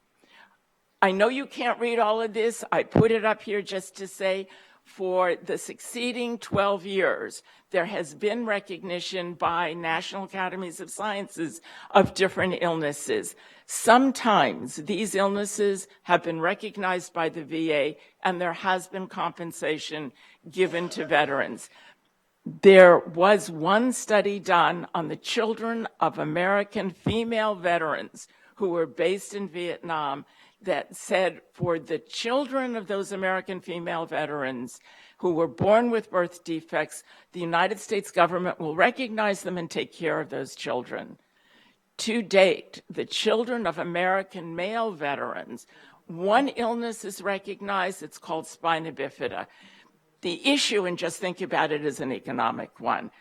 I know you can't read all of this. I put it up here just to say, for the succeeding 12 years, there has been recognition by National Academies of Sciences of different illnesses. Sometimes these illnesses have been recognized by the VA, and there has been compensation given to veterans. There was one study done on the children of American female veterans who were based in Vietnam that said for the children of those American female veterans who were born with birth defects, the United States government will recognize them and take care of those children. To date, the children of American male veterans, one illness is recognized, it's called spina bifida. The issue, and just think about it as an economic one,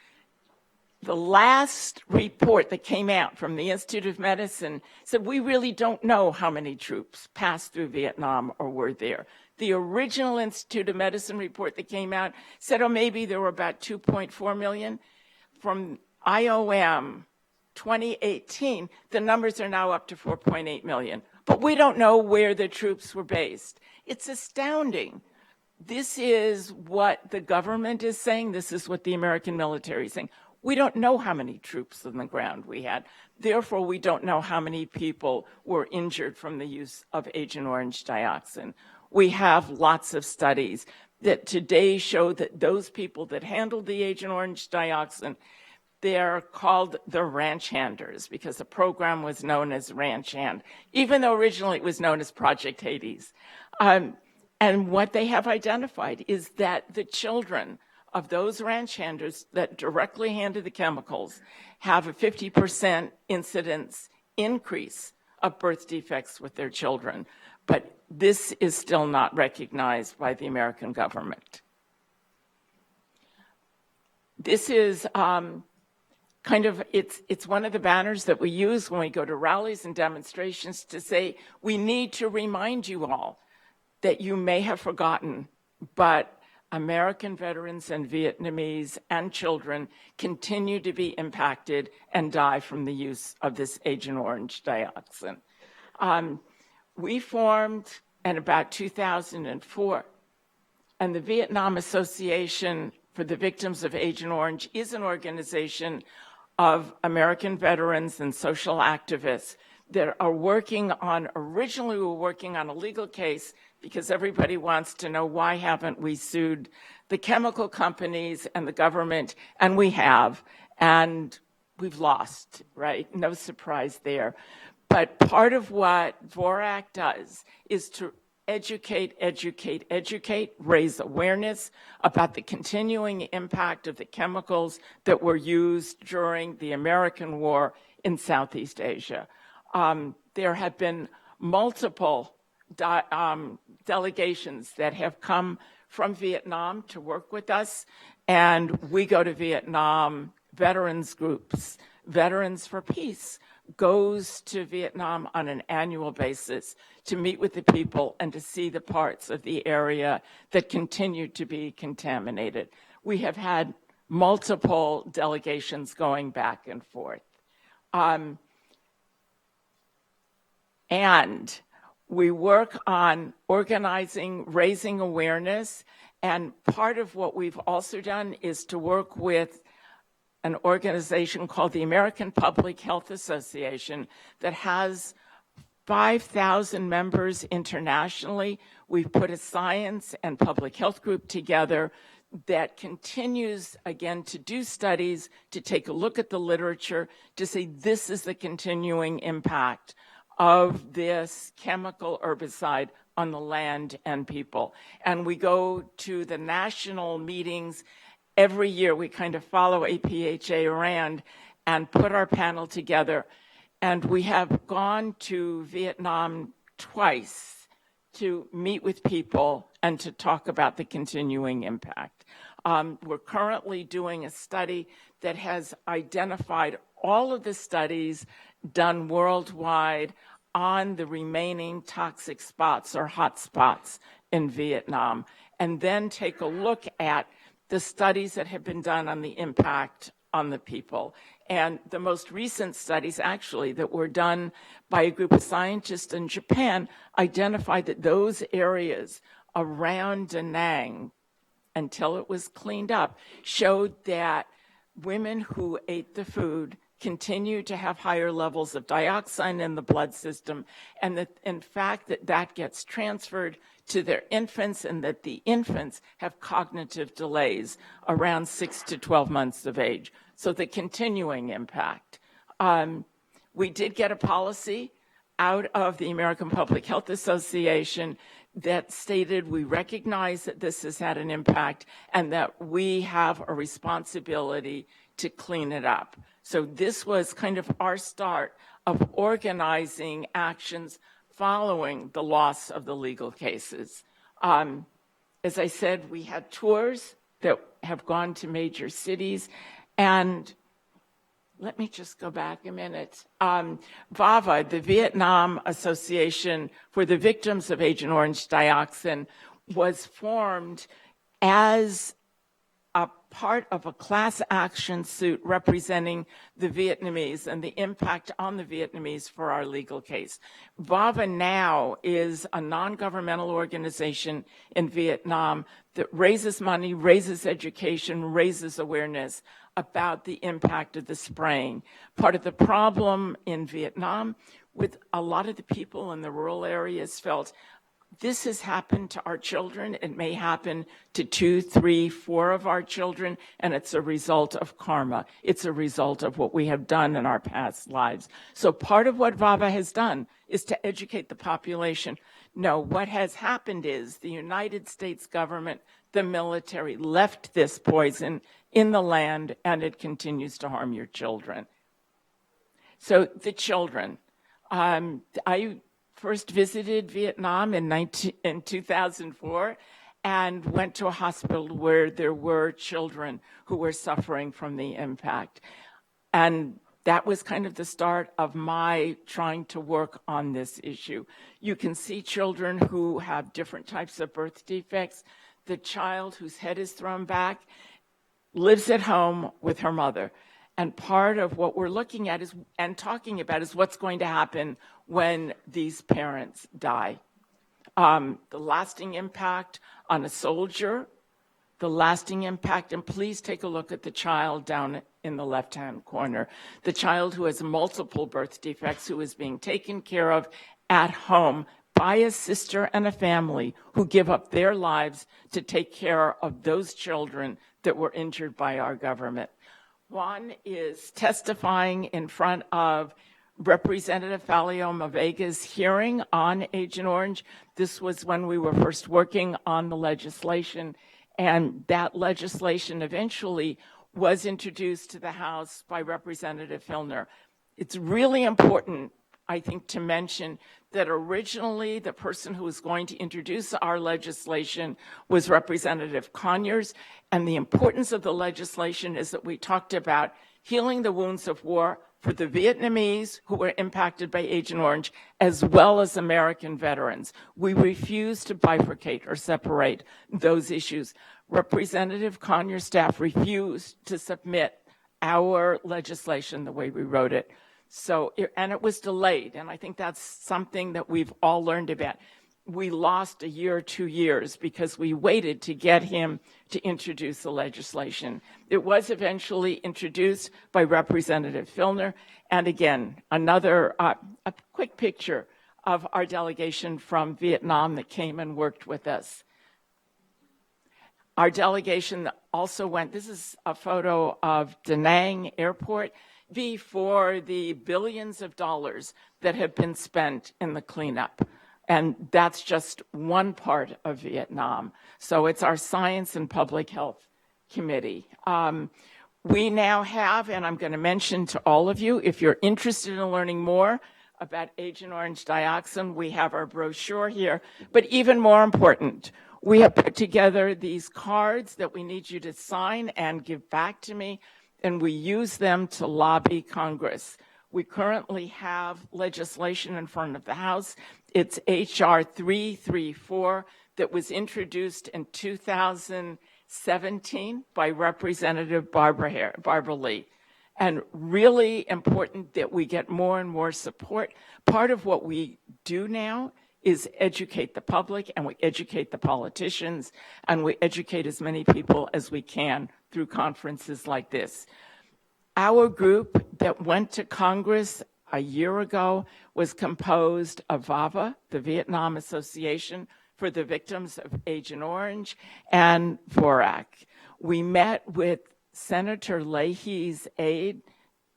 the last report that came out from the Institute of Medicine said we really don't know how many troops passed through Vietnam or were there. The original Institute of Medicine report that came out said, oh, maybe there were about 2.4 million. From IOM 2018, the numbers are now up to 4.8 million. But we don't know where the troops were based. It's astounding. This is what the government is saying. This is what the American military is saying. We don't know how many troops on the ground we had. Therefore, we don't know how many people were injured from the use of Agent Orange dioxin. We have lots of studies that today show that those people that handled the Agent Orange dioxin, they're called the ranch handers because the program was known as Ranch Hand, even though originally it was known as Project Hades. And what they have identified is that the children of those ranch handers that directly handle the chemicals have a 50% incidence increase of birth defects with their children. But this is still not recognized by the American government. This is it's one of the banners that we use when we go to rallies and demonstrations to say, we need to remind you all that you may have forgotten, but American veterans and Vietnamese and children continue to be impacted and die from the use of this Agent Orange dioxin. We formed in about 2004, and the Vietnam Association for the Victims of Agent Orange is an organization of American veterans and social activists that are working on, originally we were working on a legal case because everybody wants to know why haven't we sued the chemical companies and the government, and we have, and we've lost, right? No surprise there. But part of what VORAC does is to educate, raise awareness about the continuing impact of the chemicals that were used during the American War in Southeast Asia. There have been multiple delegations that have come from Vietnam to work with us, and we go to Vietnam. Veterans groups, Veterans for Peace, goes to Vietnam on an annual basis to meet with the people and to see the parts of the area that continue to be contaminated. We have had multiple delegations going back and forth. And we work on organizing, raising awareness, and part of what we've also done is to work with an organization called the American Public Health Association that has 5,000 members internationally. We've put a science and public health group together that continues, again, to do studies, to take a look at the literature, to say this is the continuing impact of this chemical herbicide on the land and people. And we go to the national meetings every year. We kind of follow APHA around and put our panel together. And we have gone to Vietnam twice to meet with people and to talk about the continuing impact. We're currently doing a study that has identified all of the studies done worldwide on the remaining toxic spots or hot spots in Vietnam, and then take a look at the studies that have been done on the impact on the people. And the most recent studies, actually, that were done by a group of scientists in Japan identified that those areas around Da Nang, until it was cleaned up, showed that women who ate the food continue to have higher levels of dioxin in the blood system, and that, in fact, that gets transferred to their infants, and that the infants have cognitive delays around 6 to 12 months of age. So the continuing impact. We did get a policy out of the American Public Health Association that stated we recognize that this has had an impact and that we have a responsibility to clean it up. So this was kind of our start of organizing actions following the loss of the legal cases. As I said, we had tours that have gone to major cities, and let me just go back a minute. VAVA, the Vietnam Association for the Victims of Agent Orange Dioxin, was formed as a part of a class action suit representing the Vietnamese and the impact on the Vietnamese for our legal case. VAVA now is a non-governmental organization in Vietnam that raises money, raises education, raises awareness about the impact of the spraying. Part of the problem in Vietnam with a lot of the people in the rural areas felt this has happened to our children. It may happen to 2, 3, 4 of our children, and it's a result of karma. It's a result of what we have done in our past lives. So part of what VAVA has done is to educate the population. No, what has happened is the United States government, the military, left this poison in the land, and it continues to harm your children. So the children. I first visited Vietnam in 2004 and went to a hospital where there were children who were suffering from the impact. And that was kind of the start of my trying to work on this issue. You can see children who have different types of birth defects. The child whose head is thrown back lives at home with her mother. And part of what we're looking at is and talking about is what's going to happen when these parents die. The lasting impact on a soldier, the lasting impact, and please take a look at the child down in the left-hand corner, the child who has multiple birth defects, who is being taken care of at home by a sister and a family who give up their lives to take care of those children that were injured by our government. Juan is testifying in front of Representative Faleoma Vega's hearing on Agent Orange. This was when we were first working on the legislation, and that legislation eventually was introduced to the House by Representative Filner. It's really important, I think, to mention that originally the person who was going to introduce our legislation was Representative Conyers, and the importance of the legislation is that we talked about healing the wounds of war for the Vietnamese who were impacted by Agent Orange, as well as American veterans. We refuse to bifurcate or separate those issues. Representative Conyers' staff refused to submit our legislation the way we wrote it. And it was delayed, and I think that's something that we've all learned about. We lost a year or 2 years because we waited to get him to introduce the legislation. It was eventually introduced by Representative Filner, and again, another a quick picture of our delegation from Vietnam that came and worked with us. Our delegation also went, this is a photo of Da Nang Airport, before the billions of dollars that have been spent in the cleanup. And that's just one part of Vietnam. So it's our Science and Public Health Committee. We now have, and I'm going to mention to all of you, if you're interested in learning more about Agent Orange dioxin, we have our brochure here. But even more important, we have put together these cards that we need you to sign and give back to me, and we use them to lobby Congress. We currently have legislation in front of the House. It's H.R. 334 that was introduced in 2017 by Representative Barbara Lee. And really important that we get more and more support. Part of what we do now is educate the public, and we educate the politicians, and we educate as many people as we can through conferences like this. Our group that went to Congress a year ago was composed of VAVA, the Vietnam Association for the Victims of Agent Orange, and VORAC. We met with Senator Leahy's aide,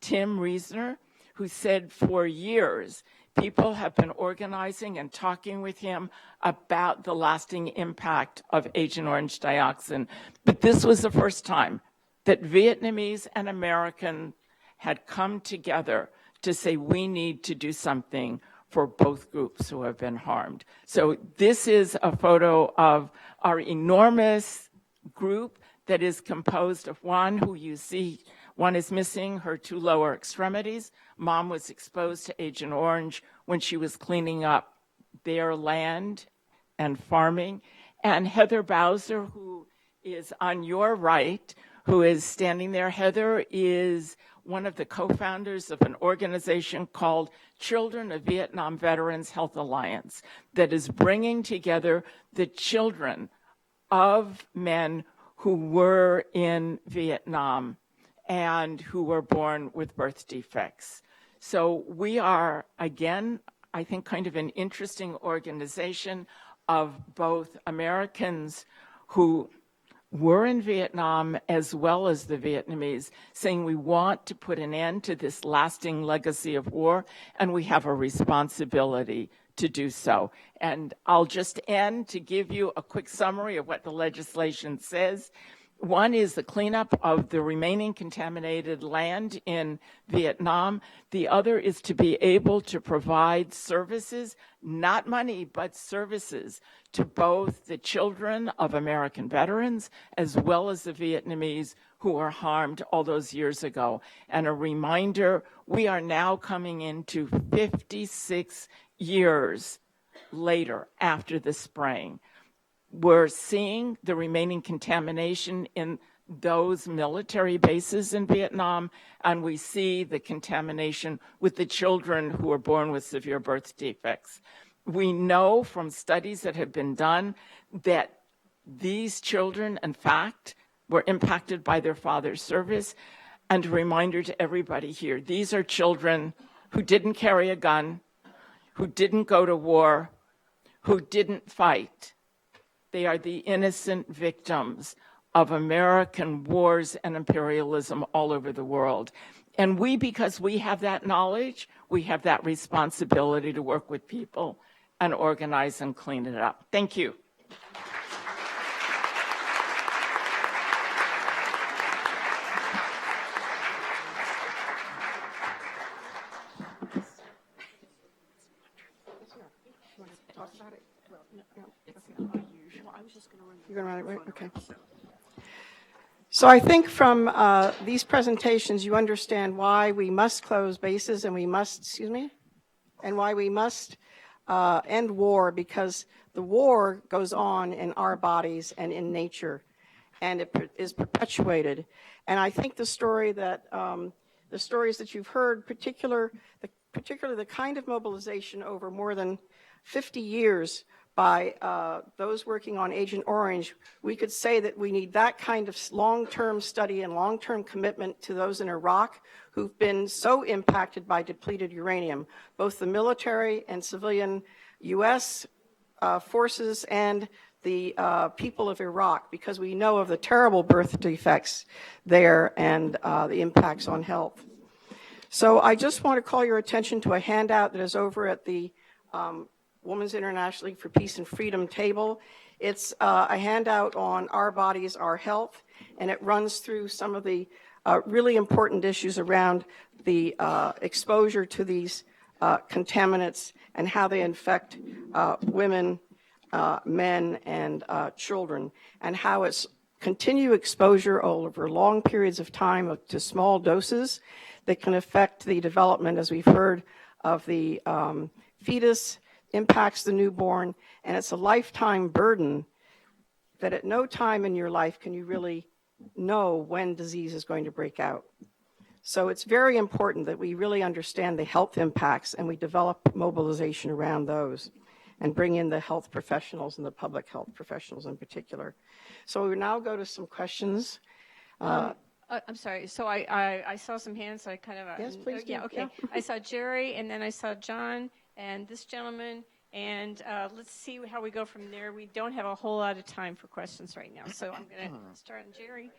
Tim Reesner, who said for years people have been organizing and talking with him about the lasting impact of Agent Orange dioxin. But this was the first time that Vietnamese and American had come together to say we need to do something for both groups who have been harmed. So this is a photo of our enormous group that is composed of one who you see, one is missing her 2 lower extremities. Mom was exposed to Agent Orange when she was cleaning up their land and farming. And Heather Bowser, who is on your right, who is standing there. Heather is one of the co-founders of an organization called Children of Vietnam Veterans Health Alliance that is bringing together the children of men who were in Vietnam and who were born with birth defects. So we are, again, I think kind of an interesting organization of both Americans who were in Vietnam as well as the Vietnamese, saying we want to put an end to this lasting legacy of war, and we have a responsibility to do so. And I'll just end to give you a quick summary of what the legislation says. One is the cleanup of the remaining contaminated land in Vietnam. The other is to be able to provide services, not money, but services to both the children of American veterans as well as the Vietnamese who were harmed all those years ago. And a reminder, we are now coming into 56 years later after the spraying. We're seeing the remaining contamination in those military bases in Vietnam, and we see the contamination with the children who are born with severe birth defects. We know from studies that have been done that these children, in fact, were impacted by their father's service. And a reminder to everybody here, these are children who didn't carry a gun, who didn't go to war, who didn't fight. They are the innocent victims of American wars and imperialism all over the world. And because we have that knowledge, we have that responsibility to work with people and organize and clean it up. Thank you. You're going to run it, right? Okay. So I think from these presentations, you understand why we must close bases and we must, and why we must end war, because the war goes on in our bodies and in nature, and it is perpetuated. And I think the stories that you've heard, particularly the kind of mobilization over more than 50 years by those working on Agent Orange, we could say that we need that kind of long-term study and long-term commitment to those in Iraq who've been so impacted by depleted uranium, both the military and civilian U.S. Forces and the people of Iraq, because we know of the terrible birth defects there and the impacts on health. So I just want to call your attention to a handout that is over at the Women's International League for Peace and Freedom table. It's a handout on Our Bodies, Our Health, and it runs through some of the really important issues around the exposure to these contaminants and how they infect women, men, and children, and how it's continued exposure over long periods of time to small doses that can affect the development, as we've heard, of the fetus, impacts the newborn, and it's a lifetime burden that at no time in your life can you really know when disease is going to break out. So it's very important that we really understand the health impacts and we develop mobilization around those and bring in the health professionals and the public health professionals in particular. So we now go to some questions. I'm sorry. So I saw some hands. So I kind of Yes, please do. Yeah. Okay. Yeah. I saw Jerry, and then I saw John, and this gentleman, and let's see how we go from there. We don't have a whole lot of time for questions right now, so I'm going to start on Jerry.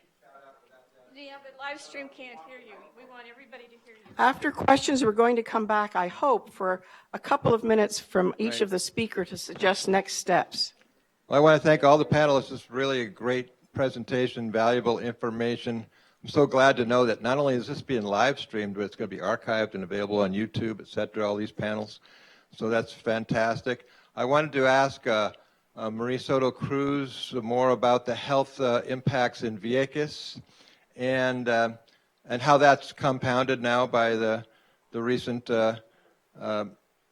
Yeah, but live stream can't hear you. We want everybody to hear you. After questions, we're going to come back, I hope, for a couple of minutes from each of the speakers to suggest next steps. Well, I want to thank all the panelists. It's really a great presentation, valuable information. I'm so glad to know that not only is this being live streamed, but it's going to be archived and available on YouTube, et cetera, all these panels. So that's fantastic. I wanted to ask Marie Soto Cruz more about the health impacts in Vieques and how that's compounded now by the recent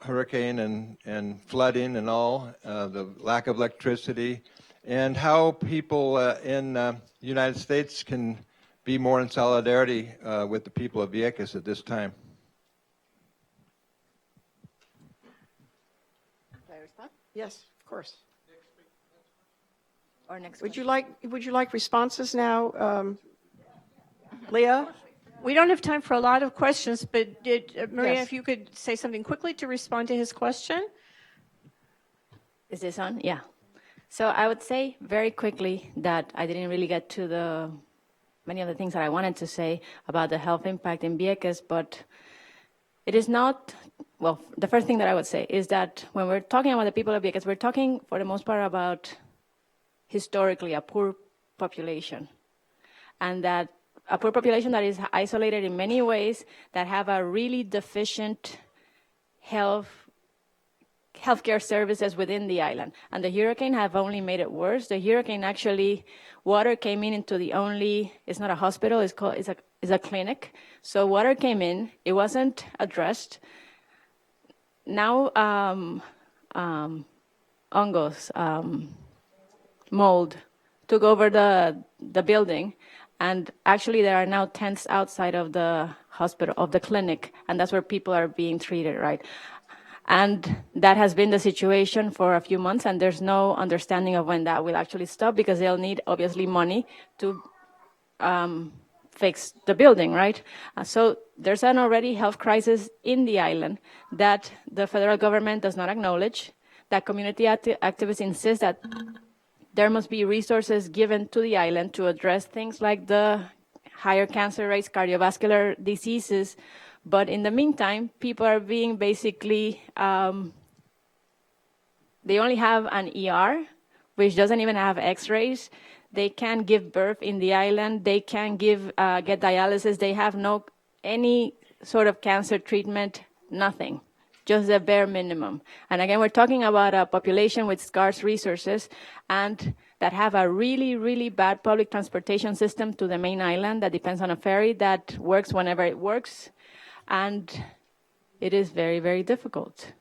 hurricane and flooding and all, the lack of electricity, and how people in the United States can be more in solidarity with the people of Vieques at this time. Yes, of course. Or next Would you like responses now, Leah? We don't have time for a lot of questions, but Maria, Yes. if you could say something quickly to respond to his question. Is this on? Yeah. So I would say very quickly that I didn't really get to many of the things that I wanted to say about the health impact in Vieques, but it is not, well, the first thing that I would say is that when we're talking about the people of Vieques, we're talking for the most part about historically a poor population, and that a poor population that is isolated in many ways, that have a really deficient healthcare services within the island. And the hurricane have only made it worse. The hurricane actually, water came in into the only, it's not a hospital, it's a clinic. So water came in, it wasn't addressed. Now hongos, mold took over the building. And actually, there are now tents outside of the hospital, of the clinic, and that's where people are being treated, right? And that has been the situation for a few months, and there's no understanding of when that will actually stop, because they'll need, obviously, money to fix the building, right? So there's an already health crisis in the island that the federal government does not acknowledge, that community activists insist that there must be resources given to the island to address things like the higher cancer rates, cardiovascular diseases. But in the meantime, people are being basically, they only have an ER, which doesn't even have x-rays. They can't give birth in the island. They can't get dialysis. They have any sort of cancer treatment, nothing, just the bare minimum. And again, we're talking about a population with scarce resources and that have a really, really bad public transportation system to the main island that depends on a ferry that works whenever it works. And it is very, very difficult.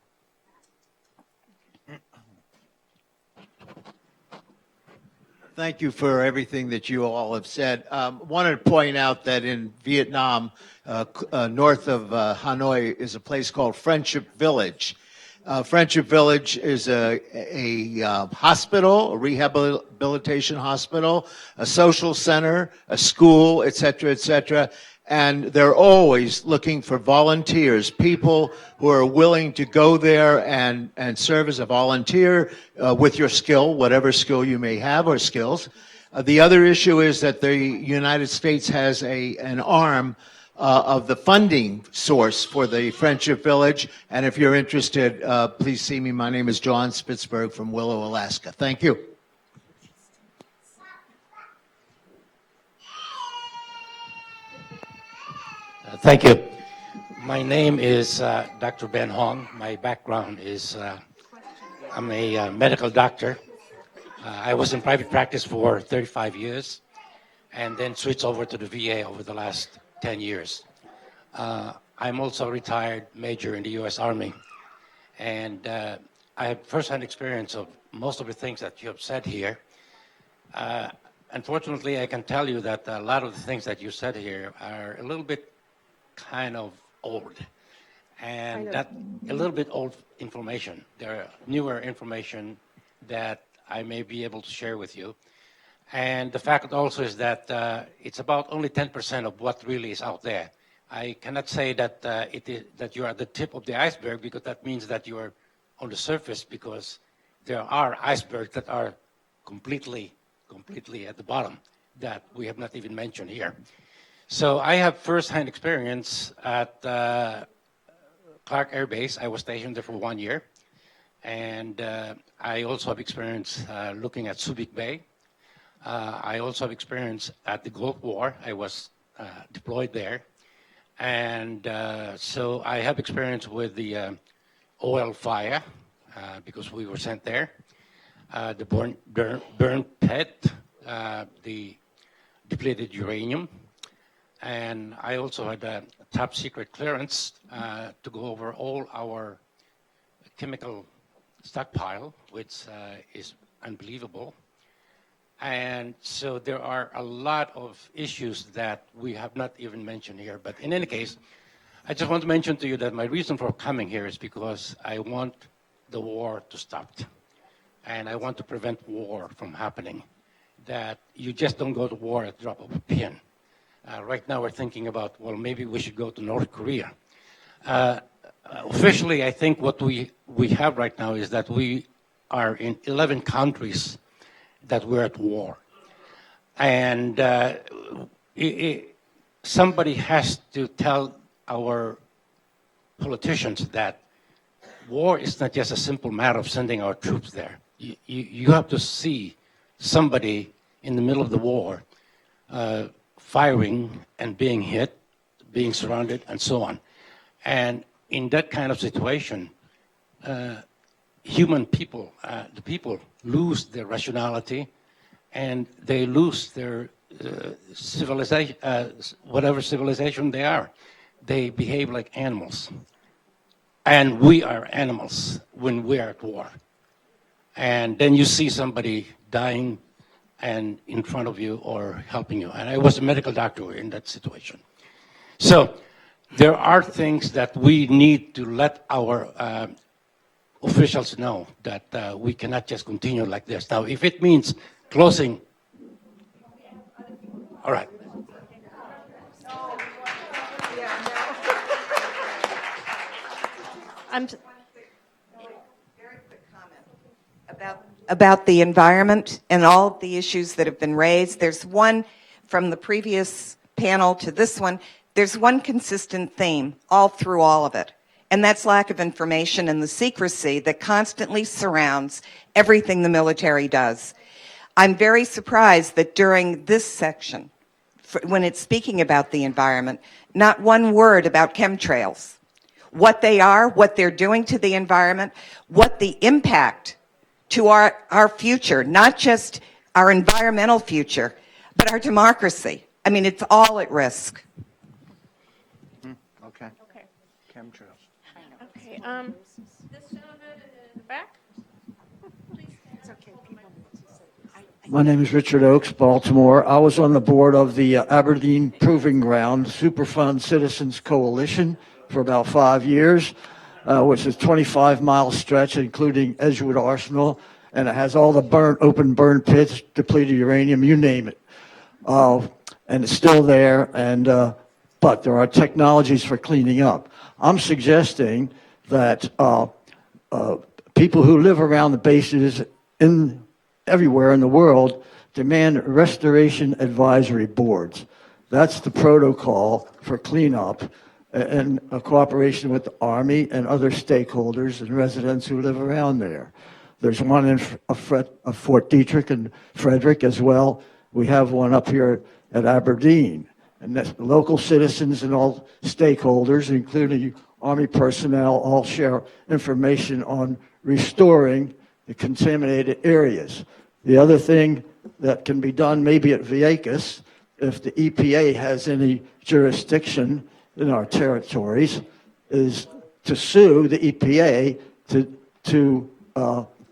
Thank you for everything that you all have said. Wanted to point out that in Vietnam, north of Hanoi, is a place called Friendship Village. Friendship Village is a hospital, a rehabilitation hospital, a social center, a school, et cetera, and they're always looking for volunteers, people who are willing to go there and serve as a volunteer with your skill, whatever skill you may have or skills. The other issue is that the United States has an arm of the funding source for the Friendship Village, and if you're interested, please see me. My name is John Spitzberg from Willow, Alaska. Thank you. Thank you. My name is Dr. Ben Hong. My background is I'm a medical doctor. I was in private practice for 35 years and then switched over to the VA over the last 10 years. I'm also a retired major in the U.S. Army, and I have firsthand experience of most of the things that you have said here. Unfortunately, I can tell you that a lot of the things that you said here are a little bit kind of old, and that a little bit old information. There are newer information that I may be able to share with you. And the fact also is that it's about only 10% of what really is out there. I cannot say that that you are at the tip of the iceberg, because that means that you are on the surface, because there are icebergs that are completely at the bottom that we have not even mentioned here. So I have first-hand experience at Clark Air Base. I was stationed there for 1 year. And I also have experience looking at Subic Bay. I also have experience at the Gulf War. I was deployed there. And so I have experience with the oil fire, because we were sent there. The burnt pit, the depleted uranium. And I also had a top secret clearance to go over all our chemical stockpile, which is unbelievable. And so there are a lot of issues that we have not even mentioned here. But in any case, I just want to mention to you that my reason for coming here is because I want the war to stop. And I want to prevent war from happening. That you just don't go to war at the drop of a pin. Right now we're thinking about, well, maybe we should go to North Korea. Officially, I think what we have right now is that we are in 11 countries that we're at war. And somebody has to tell our politicians that war is not just a simple matter of sending our troops there. You have to see somebody in the middle of the war firing and being hit, being surrounded, and so on. And in that kind of situation, human people, the people lose their rationality, and they lose their civilization, whatever civilization they are. They behave like animals. And we are animals when we are at war. And then you see somebody dying and in front of you or helping you. And I was a medical doctor in that situation. So there are things that we need to let our officials know, that we cannot just continue like this. Now, if it means closing, all right. About the environment and all of the issues that have been raised. There's one from the previous panel to this one, there's one consistent theme all through all of it, and that's lack of information and the secrecy that constantly surrounds everything the military does. I'm very surprised that during this section, when it's speaking about the environment, not one word about chemtrails, what they are, what they're doing to the environment, what the impact to our future, not just our environmental future, but our democracy. I mean, it's all at risk. Okay. Okay. Chemtrails. Okay. This gentleman in the back. My name is Richard Oakes, Baltimore. I was on the board of the Aberdeen Proving Ground Superfund Citizens Coalition for about 5 years, which is a 25-mile stretch, including Edgewood Arsenal, and it has all the open burn pits, depleted uranium, you name it. And it's still there, but there are technologies for cleaning up. I'm suggesting that people who live around the bases everywhere in the world demand restoration advisory boards. That's the protocol for cleanup in cooperation with the Army and other stakeholders and residents who live around there. There's one in Fort Detrick and Frederick as well. We have one up here at Aberdeen. And local citizens and all stakeholders, including Army personnel, all share information on restoring the contaminated areas. The other thing that can be done maybe at Vieques, if the EPA has any jurisdiction in our territories, is to sue the EPA to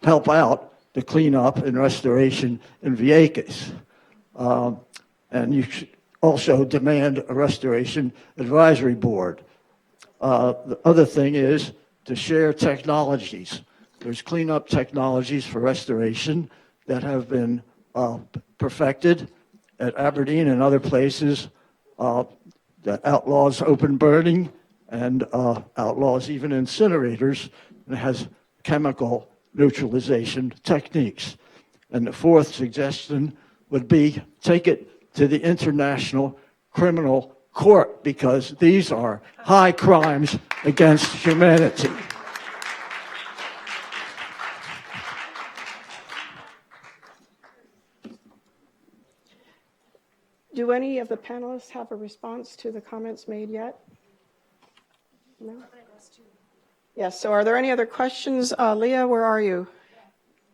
help out the cleanup and restoration in Vieques. And you should also demand a restoration advisory board. The other thing is to share technologies. There's cleanup technologies for restoration that have been perfected at Aberdeen and other places that outlaws open burning and outlaws even incinerators, and has chemical neutralization techniques. And the fourth suggestion would be take it to the International Criminal Court, because these are high crimes against humanity. Do any of the panelists have a response to the comments made yet? No? Yes, so are there any other questions? Leah, where are you?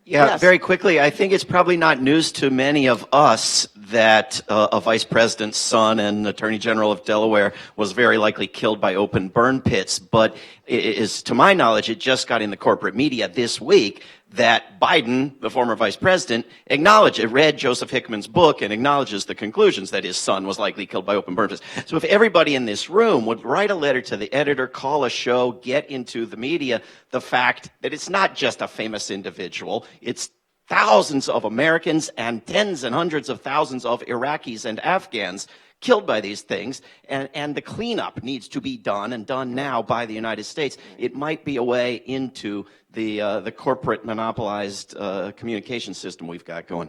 Yeah, Yes. very quickly, I think it's probably not news to many of us that a vice president's son and attorney general of Delaware was very likely killed by open burn pits. But it is, to my knowledge, it just got in the corporate media this week that Biden, the former vice president, read Joseph Hickman's book and acknowledges the conclusions that his son was likely killed by open burn pits. So if everybody in this room would write a letter to the editor, call a show, get into the media the fact that it's not just a famous individual, it's thousands of Americans and tens and hundreds of thousands of Iraqis and Afghans killed by these things, and the cleanup needs to be done, and done now by the United States. It might be a way into the corporate monopolized communication system we've got going.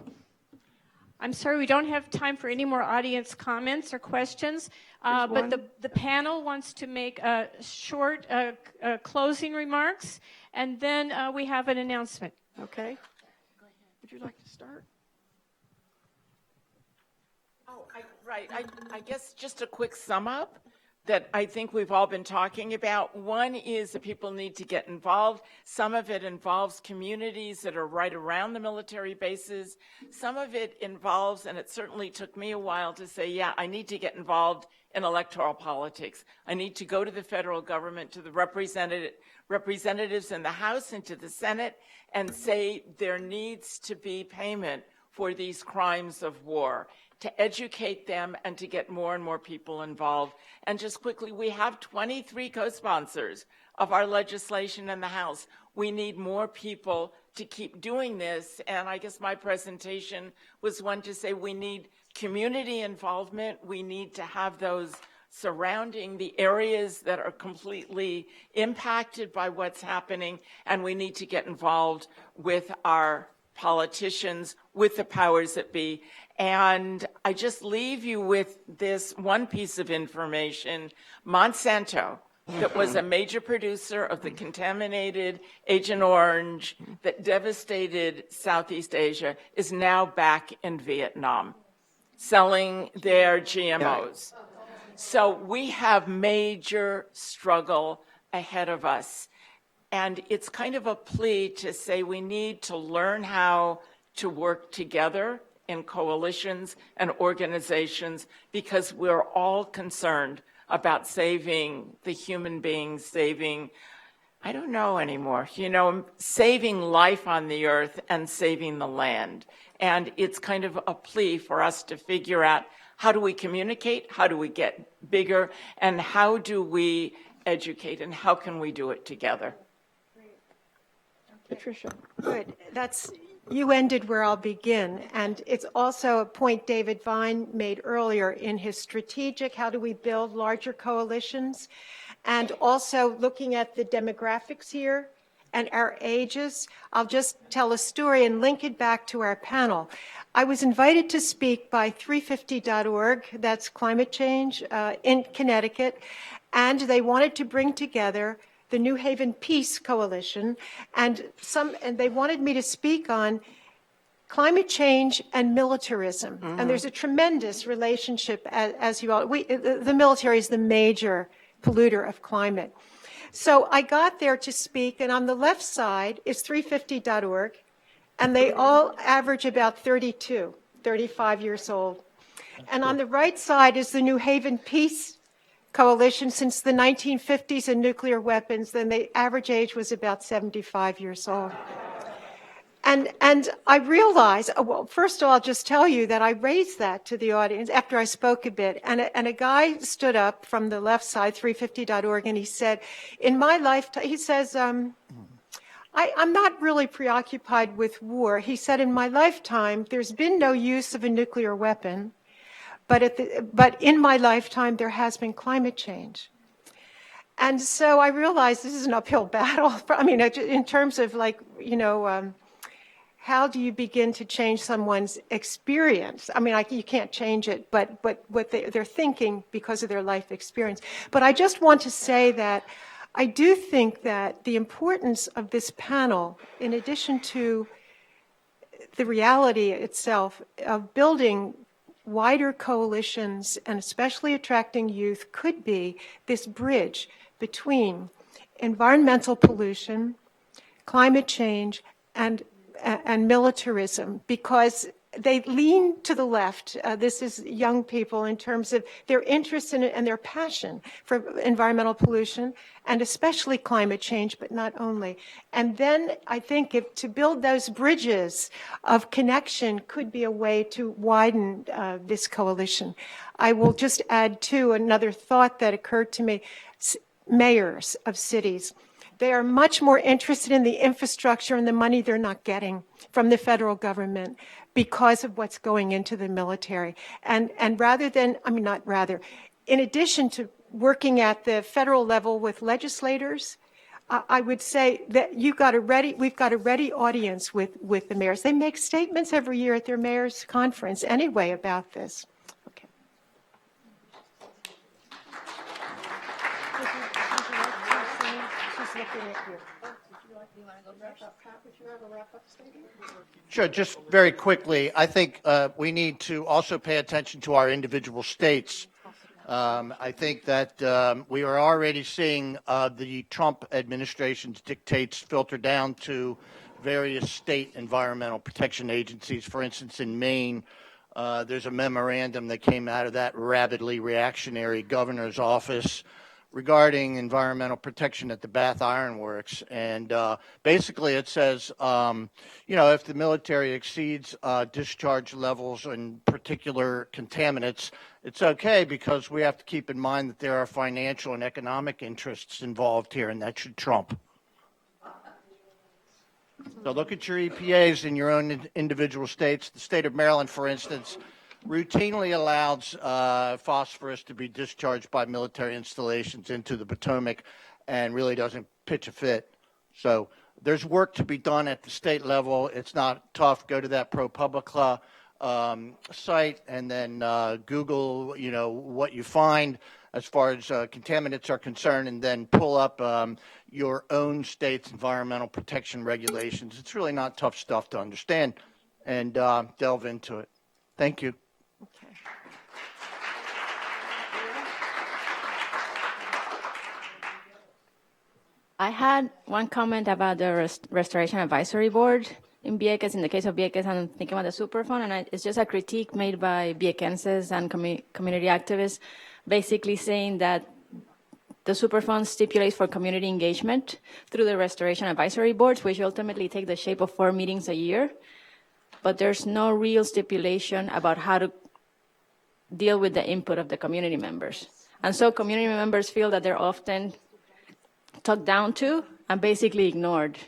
I'm sorry, we don't have time for any more audience comments or questions, but the panel wants to make short closing remarks, and then we have an announcement. Okay. Would you like to start? I guess just a quick sum up that I think we've all been talking about. One is that people need to get involved. Some of it involves communities that are right around the military bases. Some of it involves, and it certainly took me a while to say, yeah, I need to get involved in electoral politics. I need to go to the federal government, to the representatives in the House and to the Senate, and say there needs to be payment for these crimes of war, to educate them and to get more and more people involved. And just quickly, we have 23 co-sponsors of our legislation in the House. We need more people to keep doing this. And I guess my presentation was one to say we need community involvement. We need to have those surrounding the areas that are completely impacted by what's happening. And we need to get involved with our politicians, with the powers that be. And I just leave you with this one piece of information. Monsanto, that was a major producer of the contaminated Agent Orange that devastated Southeast Asia, is now back in Vietnam selling their GMOs. So we have major struggle ahead of us. And it's kind of a plea to say we need to learn how to work together in coalitions and organizations, because we're all concerned about saving the human beings, saving, I don't know anymore, saving life on the earth and saving the land. And it's kind of a plea for us to figure out, how do we communicate? How do we get bigger? And how do we educate? And how can we do it together? Patricia. Good. You ended where I'll begin. And it's also a point David Vine made earlier in his strategic, how do we build larger coalitions? And also looking at the demographics here and our ages. I'll just tell a story and link it back to our panel. I was invited to speak by 350.org, that's climate change, in Connecticut, and they wanted to bring together the New Haven Peace Coalition, and they wanted me to speak on climate change and militarism. Mm-hmm. And there's a tremendous relationship, as you all, the military is the major polluter of climate. So I got there to speak, and on the left side is 350.org, and they all average about 35 years old. And on the right side is the New Haven Peace Coalition since the 1950s and nuclear weapons. Then the average age was about 75 years old. And I realized, well, first of all, I'll just tell you that I raised that to the audience after I spoke a bit. And a guy stood up from the left side, 350.org, and he said, in my lifetime, he says, I'm not really preoccupied with war. He said, in my lifetime, there's been no use of a nuclear weapon. But in my lifetime, there has been climate change. And so I realized this is an uphill battle. I mean, in terms of how do you begin to change someone's experience? I mean, you can't change it, but what they're thinking because of their life experience. But I just want to say that I do think that the importance of this panel, in addition to the reality itself of building wider coalitions and especially attracting youth, could be this bridge between environmental pollution, climate change, and militarism, because they lean to the left. This is young people in terms of their interest in it and their passion for environmental pollution and especially climate change, but not only. And then I think to build those bridges of connection could be a way to widen this coalition. I will just add too another thought that occurred to me. Mayors of cities, they are much more interested in the infrastructure and the money they're not getting from the federal government because of what's going into the military. And in addition to working at the federal level with legislators, I would say that we've got a ready audience with the mayors. They make statements every year at their mayor's conference anyway about this. Okay. Sure, just very quickly, I think we need to also pay attention to our individual states. I think that we are already seeing the Trump administration's dictates filter down to various state environmental protection agencies. For instance, in Maine, there's a memorandum that came out of that rabidly reactionary governor's office regarding environmental protection at the Bath Iron Works. And basically it says, if the military exceeds discharge levels in particular contaminants, it's okay, because we have to keep in mind that there are financial and economic interests involved here, and that should trump. So look at your EPAs in your own individual states. The state of Maryland, for instance, routinely allows phosphorus to be discharged by military installations into the Potomac and really doesn't pitch a fit. So there's work to be done at the state level. It's not tough. Go to that ProPublica site and then Google, what you find as far as contaminants are concerned, and then pull up your own state's environmental protection regulations. It's really not tough stuff to understand, and delve into it. Thank you. I had one comment about the Restoration Advisory Board in Vieques. In the case of Vieques, I'm thinking about the Superfund, and it's just a critique made by Viequenses and community activists, basically saying that the Superfund stipulates for community engagement through the Restoration Advisory Boards, which ultimately take the shape of 4 meetings a year, but there's no real stipulation about how to deal with the input of the community members. And so community members feel that they're often talked down to and basically ignored.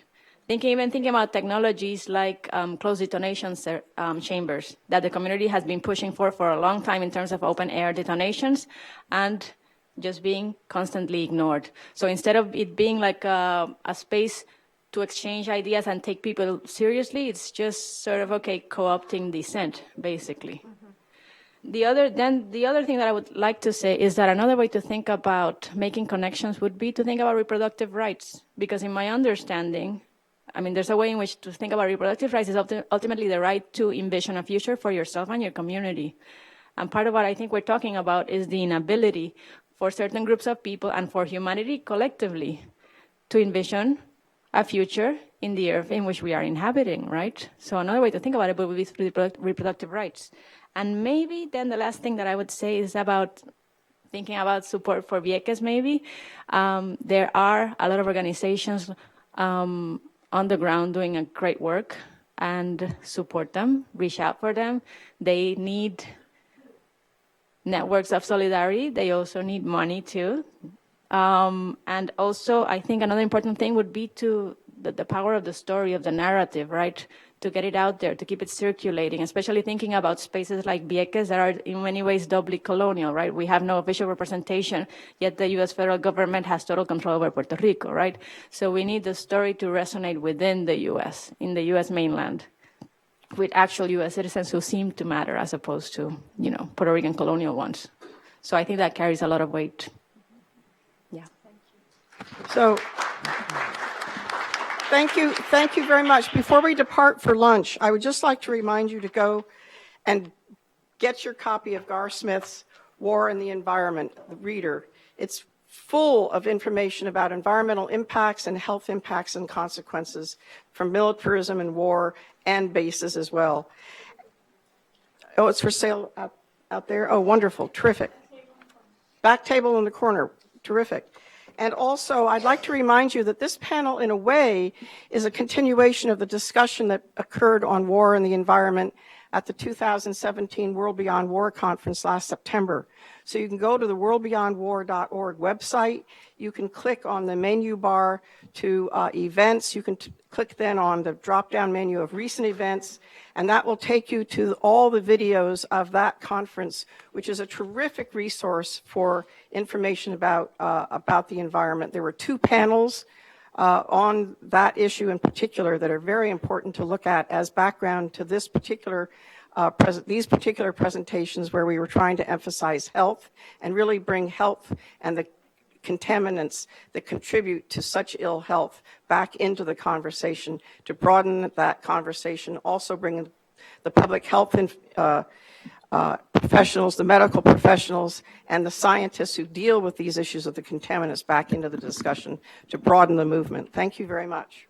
Even thinking about technologies like closed detonation chambers that the community has been pushing for a long time in terms of open air detonations, and just being constantly ignored. So instead of it being like a space to exchange ideas and take people seriously, it's just sort of, co-opting dissent, basically. The other thing that I would like to say is that another way to think about making connections would be to think about reproductive rights, because in my understanding, there's a way in which to think about reproductive rights is ultimately the right to envision a future for yourself and your community. And part of what I think we're talking about is the inability for certain groups of people and for humanity collectively to envision a future in the earth in which we are inhabiting, right? So another way to think about it would be through reproductive rights. And maybe then the last thing that I would say is about thinking about support for Vieques, maybe. There are a lot of organizations on the ground doing a great work, and support them, reach out for them. They need networks of solidarity. They also need money too. And also, I think another important thing would be the power of the story, of the narrative, right? To get it out there, to keep it circulating, especially thinking about spaces like Vieques that are in many ways doubly colonial, right? We have no official representation, yet the U.S. federal government has total control over Puerto Rico, right? So we need the story to resonate within the U.S., in the U.S. mainland, with actual U.S. citizens who seem to matter as opposed to, Puerto Rican colonial ones. So I think that carries a lot of weight. Yeah. So thank you very much. Before we depart for lunch, I would just like to remind you to go and get your copy of Gar Smith's War and the Environment, the reader. It's full of information about environmental impacts and health impacts and consequences from militarism and war and bases as well. Oh, it's for sale out there? Oh, wonderful, terrific. Back table in the corner, terrific. And also, I'd like to remind you that this panel, in a way, is a continuation of the discussion that occurred on war and the environment at the 2017 World Beyond War Conference last September. So you can go to the worldbeyondwar.org website. You can click on the menu bar to events. You can click then on the drop-down menu of recent events, and that will take you to all the videos of that conference, which is a terrific resource for information about the environment. There were 2 panels on that issue in particular that are very important to look at as background to this particular these particular presentations, where we were trying to emphasize health and really bring health and the contaminants that contribute to such ill health back into the conversation, to broaden that conversation, also bring the public health professionals, the medical professionals, and the scientists who deal with these issues of the contaminants back into the discussion to broaden the movement. Thank you very much.